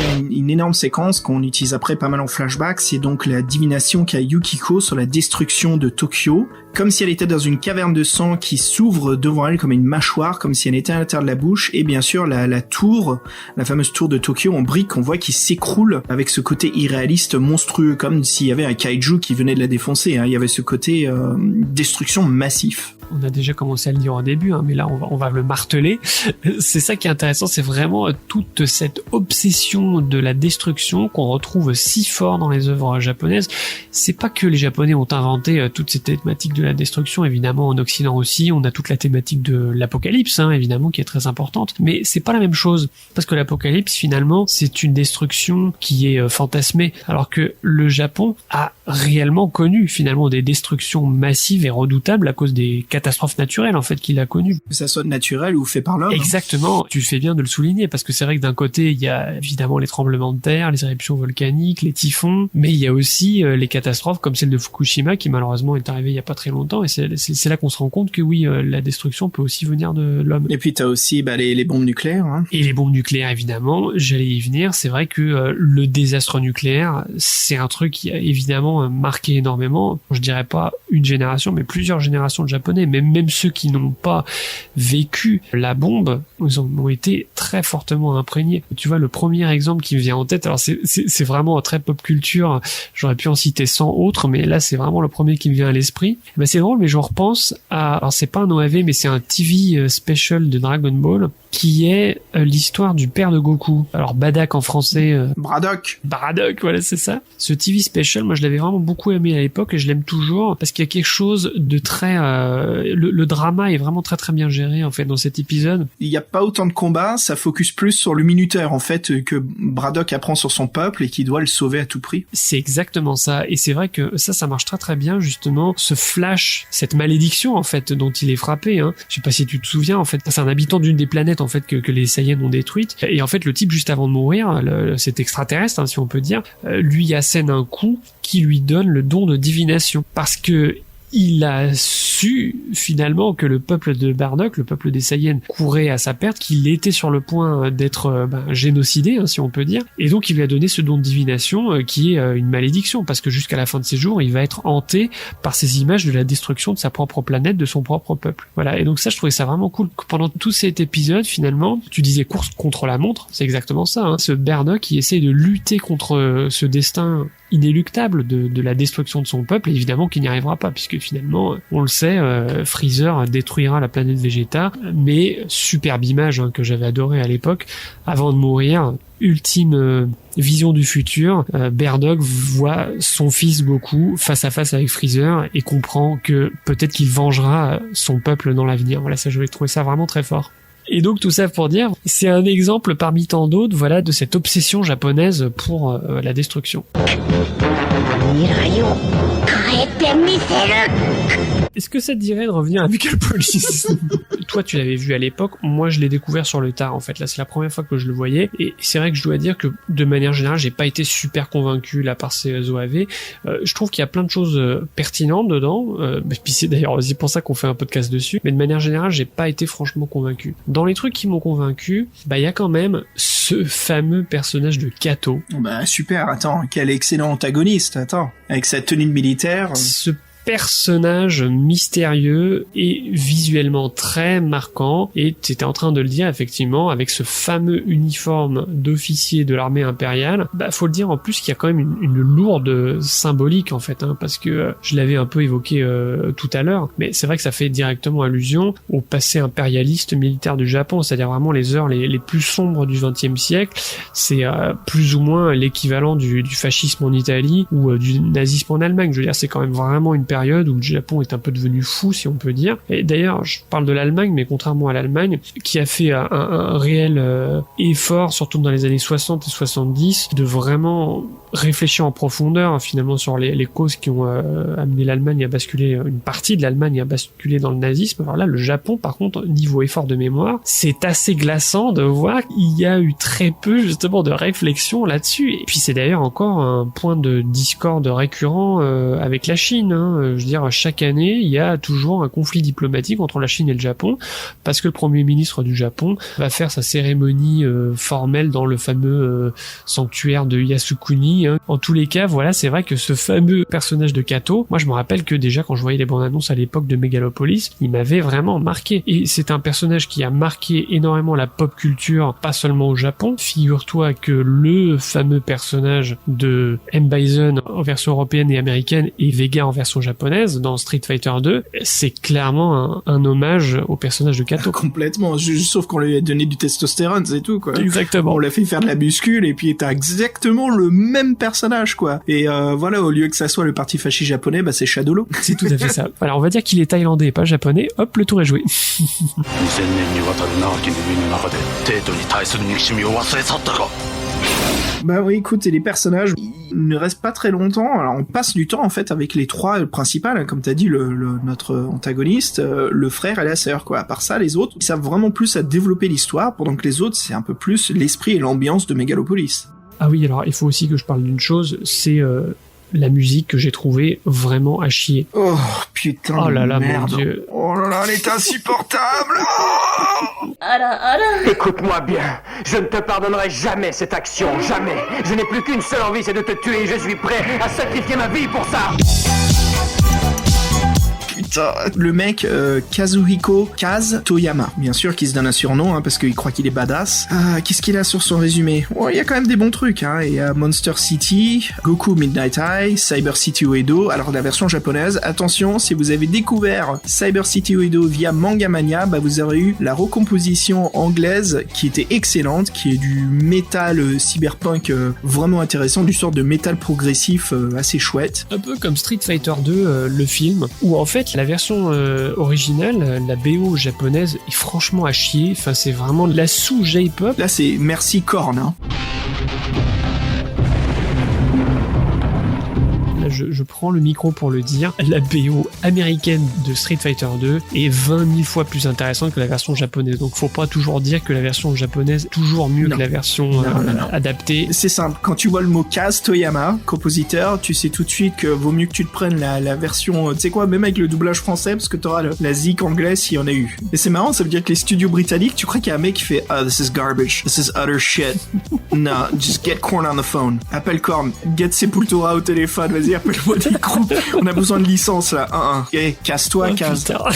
a une énorme séquence qu'on utilise après pas mal en flashback, c'est donc la divination qu'a Yukiko sur la destruction de Tokyo, comme si elle était dans une caverne de sang qui s'ouvre devant elle comme une mâchoire, comme si elle était à l'intérieur de la bouche, et bien sûr la tour, la fameuse tour de Tokyo en briques qu'on voit qui s'écroule avec ce côté irréaliste monstrueux, comme s'il y avait un kaiju qui venait de la défoncer, hein. Il y avait ce côté destruction massif. On a déjà commencé à le dire au début, hein, mais là on va le marteler. C'est ça qui est intéressant, c'est vraiment toute cette obsession de la destruction qu'on retrouve si fort dans les œuvres japonaises. C'est pas que les Japonais ont inventé toutes ces thématiques de la destruction, évidemment en Occident aussi, on a toute la thématique de l'apocalypse, hein, évidemment, qui est très importante, mais c'est pas la même chose, parce que l'apocalypse finalement c'est une destruction qui est fantasmée, alors que le Japon a réellement connu finalement des destructions massives et redoutables à cause des catastrophes naturelles en fait qu'il a connues. Que ça soit naturel ou fait par l'homme. Exactement, tu fais bien de le souligner parce que c'est vrai que d'un côté il y a évidemment les tremblements de terre, les éruptions volcaniques, les typhons, mais il y a aussi les catastrophes comme celle de Fukushima qui malheureusement est arrivée il y a pas très longtemps et c'est là qu'on se rend compte que oui, la destruction peut aussi venir de l'homme. Et puis t'as aussi les bombes nucléaires. Hein. Et les bombes nucléaires évidemment, j'allais y venir, c'est vrai que le désastre nucléaire, c'est un truc qui a évidemment marqué énormément, je dirais pas une génération mais plusieurs générations de Japonais, même ceux qui n'ont pas vécu la bombe, ils en ont été très fortement imprégnés. Tu vois, le premier exemple qui me vient en tête, alors c'est vraiment très pop culture, j'aurais pu en citer 100 autres, mais là c'est vraiment le premier qui me vient à l'esprit. Ben, c'est drôle, mais je repense à, alors c'est pas un OAV, mais c'est un TV special de Dragon Ball, qui est l'histoire du père de Goku. Alors Badak en français. Braddock, voilà, c'est ça. Ce TV special, moi je l'avais vraiment beaucoup aimé à l'époque et je l'aime toujours parce qu'il y a quelque chose de très... le drama est vraiment très très bien géré en fait dans cet épisode. Il n'y a pas autant de combats, ça focus plus sur le minuteur en fait que Braddock apprend sur son peuple et qui doit le sauver à tout prix. C'est exactement ça. Et c'est vrai que ça marche très très bien justement, ce flash, cette malédiction en fait dont il est frappé. Hein. Je sais pas si tu te souviens, en fait, c'est un habitant d'une des planètes en fait que les Saiyans ont détruite. Et en fait, le type juste avant de mourir, cet extraterrestre, hein, si on peut dire, lui assène un coup qui lui donne le don de divination parce que il a su finalement que le peuple de Bardock, le peuple des Saiyans, courait à sa perte, qu'il était sur le point d'être génocidé, hein, si on peut dire, et donc il lui a donné ce don de divination qui est une malédiction, parce que jusqu'à la fin de ses jours, il va être hanté par ces images de la destruction de sa propre planète, de son propre peuple. Voilà, et donc ça, je trouvais ça vraiment cool. Pendant tout cet épisode, finalement, tu disais course contre la montre, c'est exactement ça, hein. Ce Bardock qui essaye de lutter contre ce destin inéluctable de la destruction de son peuple, et évidemment qu'il n'y arrivera pas, puisque finalement, on le sait, Freezer détruira la planète Vegeta, mais superbe image hein, que j'avais adoré à l'époque, avant de mourir, ultime vision du futur, Bardock voit son fils Goku face à face avec Freezer et comprend que peut-être qu'il vengera son peuple dans l'avenir. Voilà, ça, je vais trouver ça vraiment très fort. Et donc tout ça pour dire, c'est un exemple parmi tant d'autres, voilà, de cette obsession japonaise pour la destruction. Est-ce que ça te dirait de revenir à Megalopolis? Toi, tu l'avais vu à l'époque, moi je l'ai découvert sur le tard en fait, là c'est la première fois que je le voyais, et c'est vrai que je dois dire que de manière générale, j'ai pas été super convaincu là par ces OAV. Je trouve qu'il y a plein de choses pertinentes dedans, puis c'est d'ailleurs aussi pour ça qu'on fait un podcast dessus, mais de manière générale, j'ai pas été franchement convaincu. Dans les trucs qui m'ont convaincu, il y a quand même ce fameux personnage de Kato. Bah super, attends, quel excellent antagoniste, attends, avec sa tenue de militaire. Ce personnage mystérieux et visuellement très marquant, et tu étais en train de le dire effectivement, avec ce fameux uniforme d'officier de l'armée impériale, faut le dire en plus qu'il y a quand même une lourde symbolique en fait, hein, parce que je l'avais un peu évoqué tout à l'heure, mais c'est vrai que ça fait directement allusion au passé impérialiste militaire du Japon, c'est-à-dire vraiment les heures les plus sombres du XXe siècle, c'est plus ou moins l'équivalent du fascisme en Italie ou du nazisme en Allemagne, je veux dire c'est quand même vraiment une période où le Japon est un peu devenu fou, si on peut dire. Et d'ailleurs, je parle de l'Allemagne, mais contrairement à l'Allemagne, qui a fait un réel effort, surtout dans les années 60 et 70, de vraiment réfléchir en profondeur, hein, finalement, sur les causes qui ont amené l'Allemagne à basculer, une partie de l'Allemagne à basculer dans le nazisme. Alors là, le Japon, par contre, niveau effort de mémoire, c'est assez glaçant de voir qu'il y a eu très peu, justement, de réflexion là-dessus. Et puis c'est d'ailleurs encore un point de discorde récurrent avec la Chine, hein. Je veux dire, chaque année, il y a toujours un conflit diplomatique entre la Chine et le Japon, parce que le Premier ministre du Japon va faire sa cérémonie formelle dans le fameux sanctuaire de Yasukuni. Hein. En tous les cas, voilà, c'est vrai que ce fameux personnage de Kato, moi je me rappelle que déjà quand je voyais les bandes annonces à l'époque de Megalopolis, il m'avait vraiment marqué. Et c'est un personnage qui a marqué énormément la pop culture, pas seulement au Japon. Figure-toi que le fameux personnage de M. Bison en version européenne et américaine et Vega en version japonaise dans Street Fighter 2, c'est clairement un hommage au personnage de Kato. Complètement, sauf qu'on lui a donné du testostérone, c'est tout, quoi. Exactement. On l'a fait faire de la muscule et puis t'as exactement le même personnage, quoi. Et voilà, au lieu que ça soit le parti fasciste japonais, c'est Shadolo. C'est tout à fait ça. Alors on va dire qu'il est thaïlandais, pas japonais. Hop, le tour est joué. 2000年にわたる長き眠りの中で帝都に対する憎しみを忘れ去ったか。Bah oui, écoute, et les personnages, ils ne restent pas très longtemps. Alors on passe du temps en fait avec les trois principaux, hein, comme t'as dit, notre antagoniste, le frère et la sœur, quoi. À part ça, les autres, ils savent vraiment plus à développer l'histoire, pendant que les autres, c'est un peu plus l'esprit et l'ambiance de Megalopolis. Ah oui, alors il faut aussi que je parle d'une chose, c'est la musique que j'ai trouvée vraiment à chier. Oh putain, oh là là, merde. mon Dieu. Oh là là, elle est insupportable. Écoute-moi bien, je ne te pardonnerai jamais cette action, jamais. Je n'ai plus qu'une seule envie, c'est de te tuer. Je suis prêt à sacrifier ma vie pour ça. Putain, le mec Kazuhiko Kaz Toyama, bien sûr, qui se donne un surnom hein, parce qu'il croit qu'il est badass. Qu'est-ce qu'il a sur son résumé? Il y a quand même des bons trucs. Hein. Il y a Monster City, Goku Midnight High, Cyber City Uedo. Alors la version japonaise, attention, si vous avez découvert Cyber City Uedo via Mangamania, bah vous aurez eu la recomposition anglaise qui était excellente, qui est du métal cyberpunk vraiment intéressant, du sort de métal progressif assez chouette. Un peu comme Street Fighter 2, le film, où en fait la version originale, la BO japonaise est franchement à chier. Enfin, c'est vraiment de la sous-J-pop. Là, c'est merci Korn. Hein. Là, je prends le micro pour le dire. La BO américaine de Street Fighter 2 est 20 000 fois plus intéressante que la version japonaise. Donc, faut pas toujours dire que la version japonaise est toujours mieux que la version adaptée. C'est simple. Quand tu vois le mot Kaz Toyama, compositeur, tu sais tout de suite que vaut mieux que tu te prennes la version, tu sais quoi, même avec le doublage français, parce que t'auras la zik anglaise s'il y en a eu. Et c'est marrant, ça veut dire que les studios britanniques, tu crois qu'il y a un mec qui fait this is garbage, this is utter shit. No, just get Korn on the phone. Appelle Korn, get Sepultura au téléphone, vas-y, appelle-moi des groupes. On a besoin de licence là. Okay, casse-toi, casse-toi.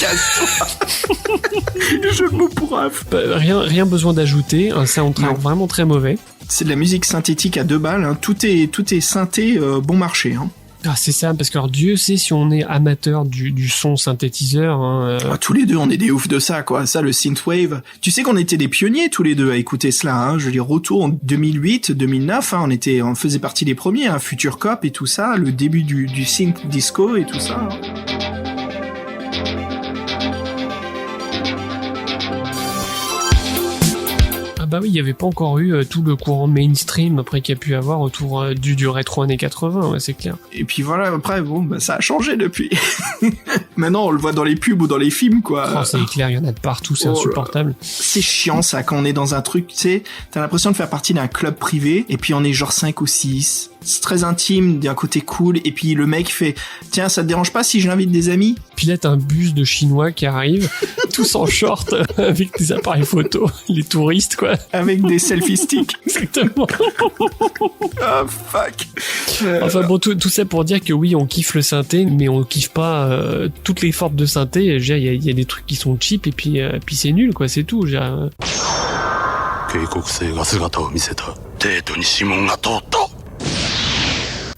Le jeu de mots pour Raph. Rien besoin d'ajouter, un soundtrack vraiment très mauvais. C'est de la musique synthétique à 2 balles, hein. Tout est synthé bon marché. Hein. Ah, c'est ça, parce que alors Dieu sait si on est amateur du son synthétiseur. Hein, tous les deux, on est des oufs de ça, quoi. Ça, le synthwave. Tu sais qu'on était des pionniers tous les deux à écouter cela. Hein. Je veux dire, retour en 2008, 2009. Hein, on faisait partie des premiers. Hein, Future Cop et tout ça, le début du synth disco et tout ça. Hein. Bah oui, il n'y avait pas encore eu tout le courant mainstream après qu'il y a pu avoir autour du rétro années 80, ouais, c'est clair. Et puis voilà, après, bon, bah, ça a changé depuis. Maintenant, on le voit dans les pubs ou dans les films, quoi. Oh, c'est clair, il y en a de partout, c'est insupportable. C'est chiant, ça, quand on est dans un truc, tu sais, t'as l'impression de faire partie d'un club privé, et puis on est genre 5 ou 6. C'est très intime, d'un côté cool, et puis le mec fait « Tiens, ça te dérange pas si j'invite des amis ?» Puis là, t'as un bus de Chinois qui arrive, tous en short, avec des appareils photo, les touristes, quoi. Avec des selfie sticks. Exactement. Oh, fuck. Enfin bon, tout ça pour dire que oui, on kiffe le synthé, mais on kiffe pas toutes les formes de synthé. Il y a des trucs qui sont cheap, et puis c'est nul, quoi, c'est tout.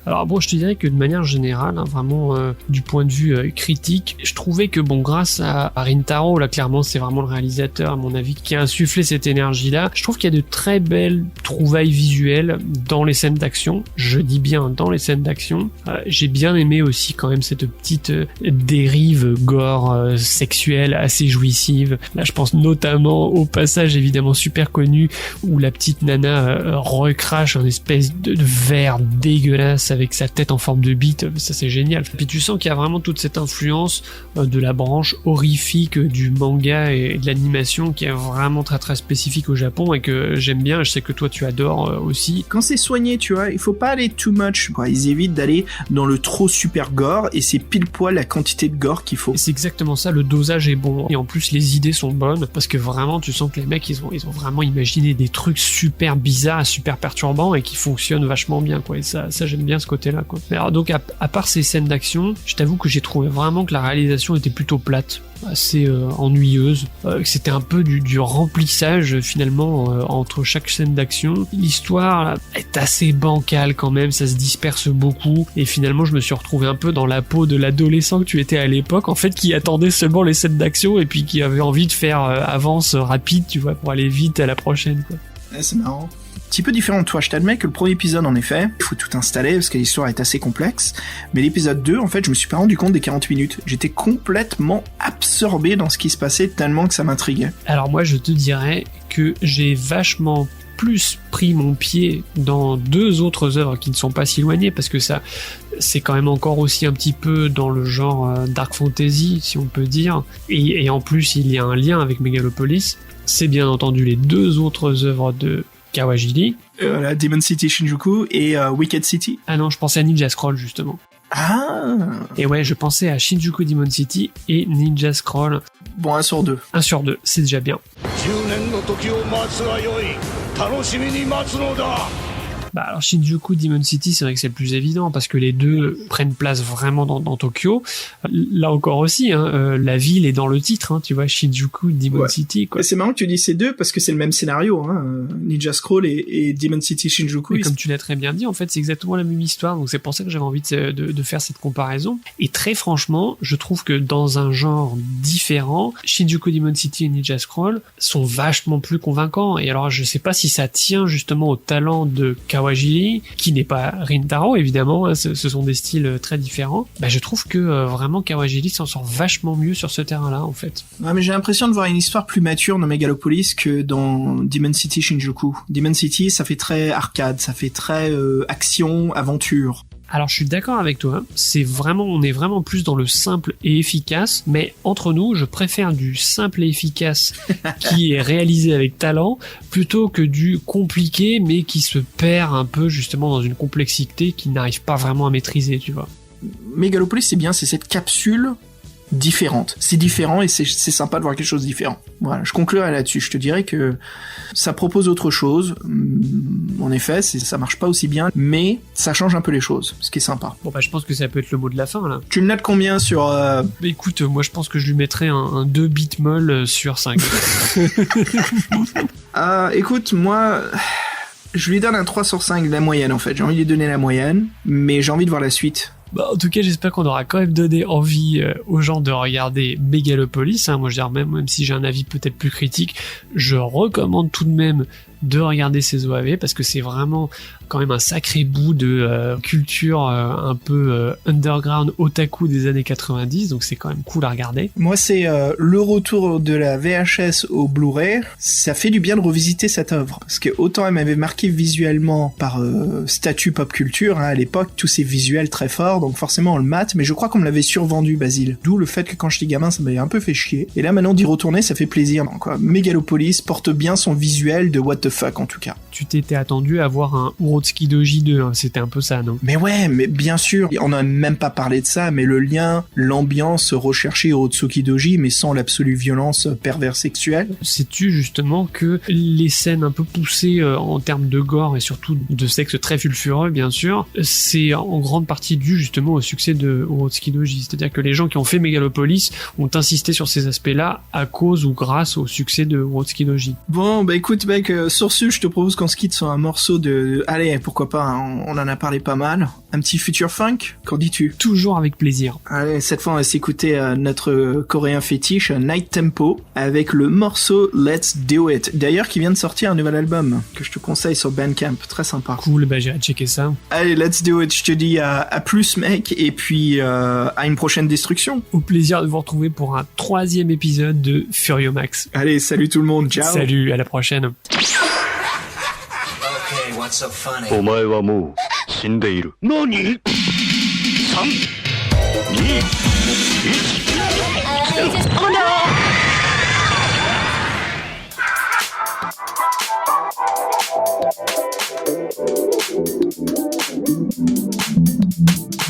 Alors bon, je te dirais que de manière générale, hein, vraiment du point de vue critique, je trouvais que bon, grâce à Rintaro, là clairement c'est vraiment le réalisateur à mon avis qui a insufflé cette énergie-là. Je trouve qu'il y a de très belles trouvailles visuelles dans les scènes d'action. Je dis bien dans les scènes d'action. J'ai bien aimé aussi quand même cette petite dérive gore sexuelle assez jouissive. Là, je pense notamment au passage évidemment super connu où la petite nana recrache un espèce de verre dégueulasse avec sa tête en forme de bite, ça c'est génial. Puis tu sens qu'il y a vraiment toute cette influence de la branche horrifique du manga et de l'animation qui est vraiment très très spécifique au Japon et que j'aime bien, et je sais que toi tu adores aussi. Quand c'est soigné, tu vois, il faut pas aller too much, quoi. Ils évitent d'aller dans le trop super gore et c'est pile poil la quantité de gore qu'il faut. Et c'est exactement ça, le dosage est bon et en plus les idées sont bonnes parce que vraiment tu sens que les mecs ils ont vraiment imaginé des trucs super bizarres, super perturbants et qui fonctionnent vachement bien, quoi. Et ça j'aime bien ce côté-là, quoi. Alors donc à part ces scènes d'action, je t'avoue que j'ai trouvé vraiment que la réalisation était plutôt plate, assez ennuyeuse, que c'était un peu du remplissage finalement entre chaque scène d'action. L'histoire là, est assez bancale quand même, ça se disperse beaucoup et finalement je me suis retrouvé un peu dans la peau de l'adolescent que tu étais à l'époque, en fait, qui attendait seulement les scènes d'action et puis qui avait envie de faire avance rapide, tu vois, pour aller vite à la prochaine, quoi. Ouais, c'est marrant. Petit peu différent de toi, je t'admets que le premier épisode, en effet, il faut tout installer parce que l'histoire est assez complexe, mais l'épisode 2, en fait, je me suis pas rendu compte des 40 minutes. J'étais complètement absorbé dans ce qui se passait tellement que ça m'intriguait. Alors moi, je te dirais que j'ai vachement plus pris mon pied dans 2 autres œuvres qui ne sont pas si éloignées, parce que ça, c'est quand même encore aussi un petit peu dans le genre dark fantasy, si on peut dire, et en plus il y a un lien avec Megalopolis. C'est bien entendu les 2 autres œuvres de Kawajiri. La Demon City Shinjuku et Wicked City. Ah non, je pensais à Ninja Scroll justement. Ah. Et ouais, je pensais à Shinjuku Demon City et Ninja Scroll. Bon, 1 sur 2. 1 sur 2, c'est déjà bien. Bah alors Shinjuku Demon City, c'est vrai que c'est le plus évident parce que les 2 prennent place vraiment dans Tokyo. Là encore aussi, hein, la ville est dans le titre, hein, tu vois, Shinjuku Demon City. Quoi. C'est marrant que tu dis ces 2 parce que c'est le même scénario, hein, Ninja Scroll et Demon City Shinjuku. Et comme tu l'as très bien dit, en fait, c'est exactement la même histoire, donc c'est pour ça que j'avais envie de faire cette comparaison. Et très franchement, je trouve que dans un genre différent, Shinjuku Demon City et Ninja Scroll sont vachement plus convaincants. Et alors, je sais pas si ça tient justement au talent de Kawajiri, qui n'est pas Rintaro évidemment, hein, ce sont des styles très différents. Bah, je trouve que vraiment Kawajiri s'en sort vachement mieux sur ce terrain-là en fait. Ouais, mais j'ai l'impression de voir une histoire plus mature dans Megalopolis que dans Demon City Shinjuku. Demon City, ça fait très arcade, ça fait très action, aventure. Alors je suis d'accord avec toi, on est vraiment plus dans le simple et efficace, mais entre nous, je préfère du simple et efficace qui est réalisé avec talent, plutôt que du compliqué mais qui se perd un peu justement dans une complexité qu'il n'arrive pas vraiment à maîtriser, tu vois. Megalopolis, c'est bien, c'est cette capsule différente. C'est différent et c'est sympa de voir quelque chose de différent. Voilà, je conclurai là-dessus. Je te dirais que ça propose autre chose. En effet, ça marche pas aussi bien, mais ça change un peu les choses, ce qui est sympa. Bon bah je pense que ça peut être le mot de la fin là. Tu le notes combien sur... Bah, écoute, moi je pense que je lui mettrais un 2 bits molle sur 5. Écoute, moi... Je lui donne un 3 sur 5 de la moyenne en fait. J'ai envie de lui donner la moyenne, mais j'ai envie de voir la suite. Bah, en tout cas, j'espère qu'on aura quand même donné envie aux gens de regarder Megalopolis. Hein. Moi, je veux dire, même si j'ai un avis peut-être plus critique, je recommande tout de même de regarder ces OAV parce que c'est vraiment quand même un sacré bout de culture un peu underground otaku des années 90, donc c'est quand même cool à regarder. Moi, c'est le retour de la VHS au Blu-ray. Ça fait du bien de revisiter cette œuvre parce que autant elle m'avait marqué visuellement par statut pop culture, hein, à l'époque, tous ces visuels très forts, donc forcément on le mate, mais je crois qu'on me l'avait survendu, Basile. D'où le fait que quand j'étais gamin, ça m'avait un peu fait chier. Et là, maintenant, d'y retourner, ça fait plaisir. Donc, quoi. Megalopolis porte bien son visuel de what the fuck, en tout cas. Tu t'étais attendu à voir un Urotsuki Doji 2, hein. C'était un peu ça, non? Mais ouais, mais bien sûr, on n'a même pas parlé de ça, mais le lien, l'ambiance recherchée Urotsuki Doji, mais sans l'absolue violence pervers sexuelle. Sais-tu justement que les scènes un peu poussées en termes de gore et surtout de sexe très sulfureux, bien sûr, c'est en grande partie dû justement au succès de Urotsuki Doji. C'est-à-dire que les gens qui ont fait Megalopolis ont insisté sur ces aspects-là à cause ou grâce au succès de Urotsuki Doji. Bon, bah écoute mec, sur ce, je te propose qu'on se quitte sur un morceau de... Allez, pourquoi pas, hein, on en a parlé pas mal. Un petit future funk, qu'en dis-tu? Toujours avec plaisir. Allez, cette fois on va s'écouter notre coréen fétiche, Night Tempo, avec le morceau Let's Do It. D'ailleurs, qui vient de sortir un nouvel album, que je te conseille sur Bandcamp, très sympa. Cool, bah j'irai checker ça. Allez, Let's Do It, je te dis à plus mec, et puis à une prochaine destruction. Au plaisir de vous retrouver pour un 3e épisode de Furio Max. Allez, salut tout le monde, ciao. Salut, à la prochaine. What's so funny? お前はもう死んでいる。何 ?3、2、1。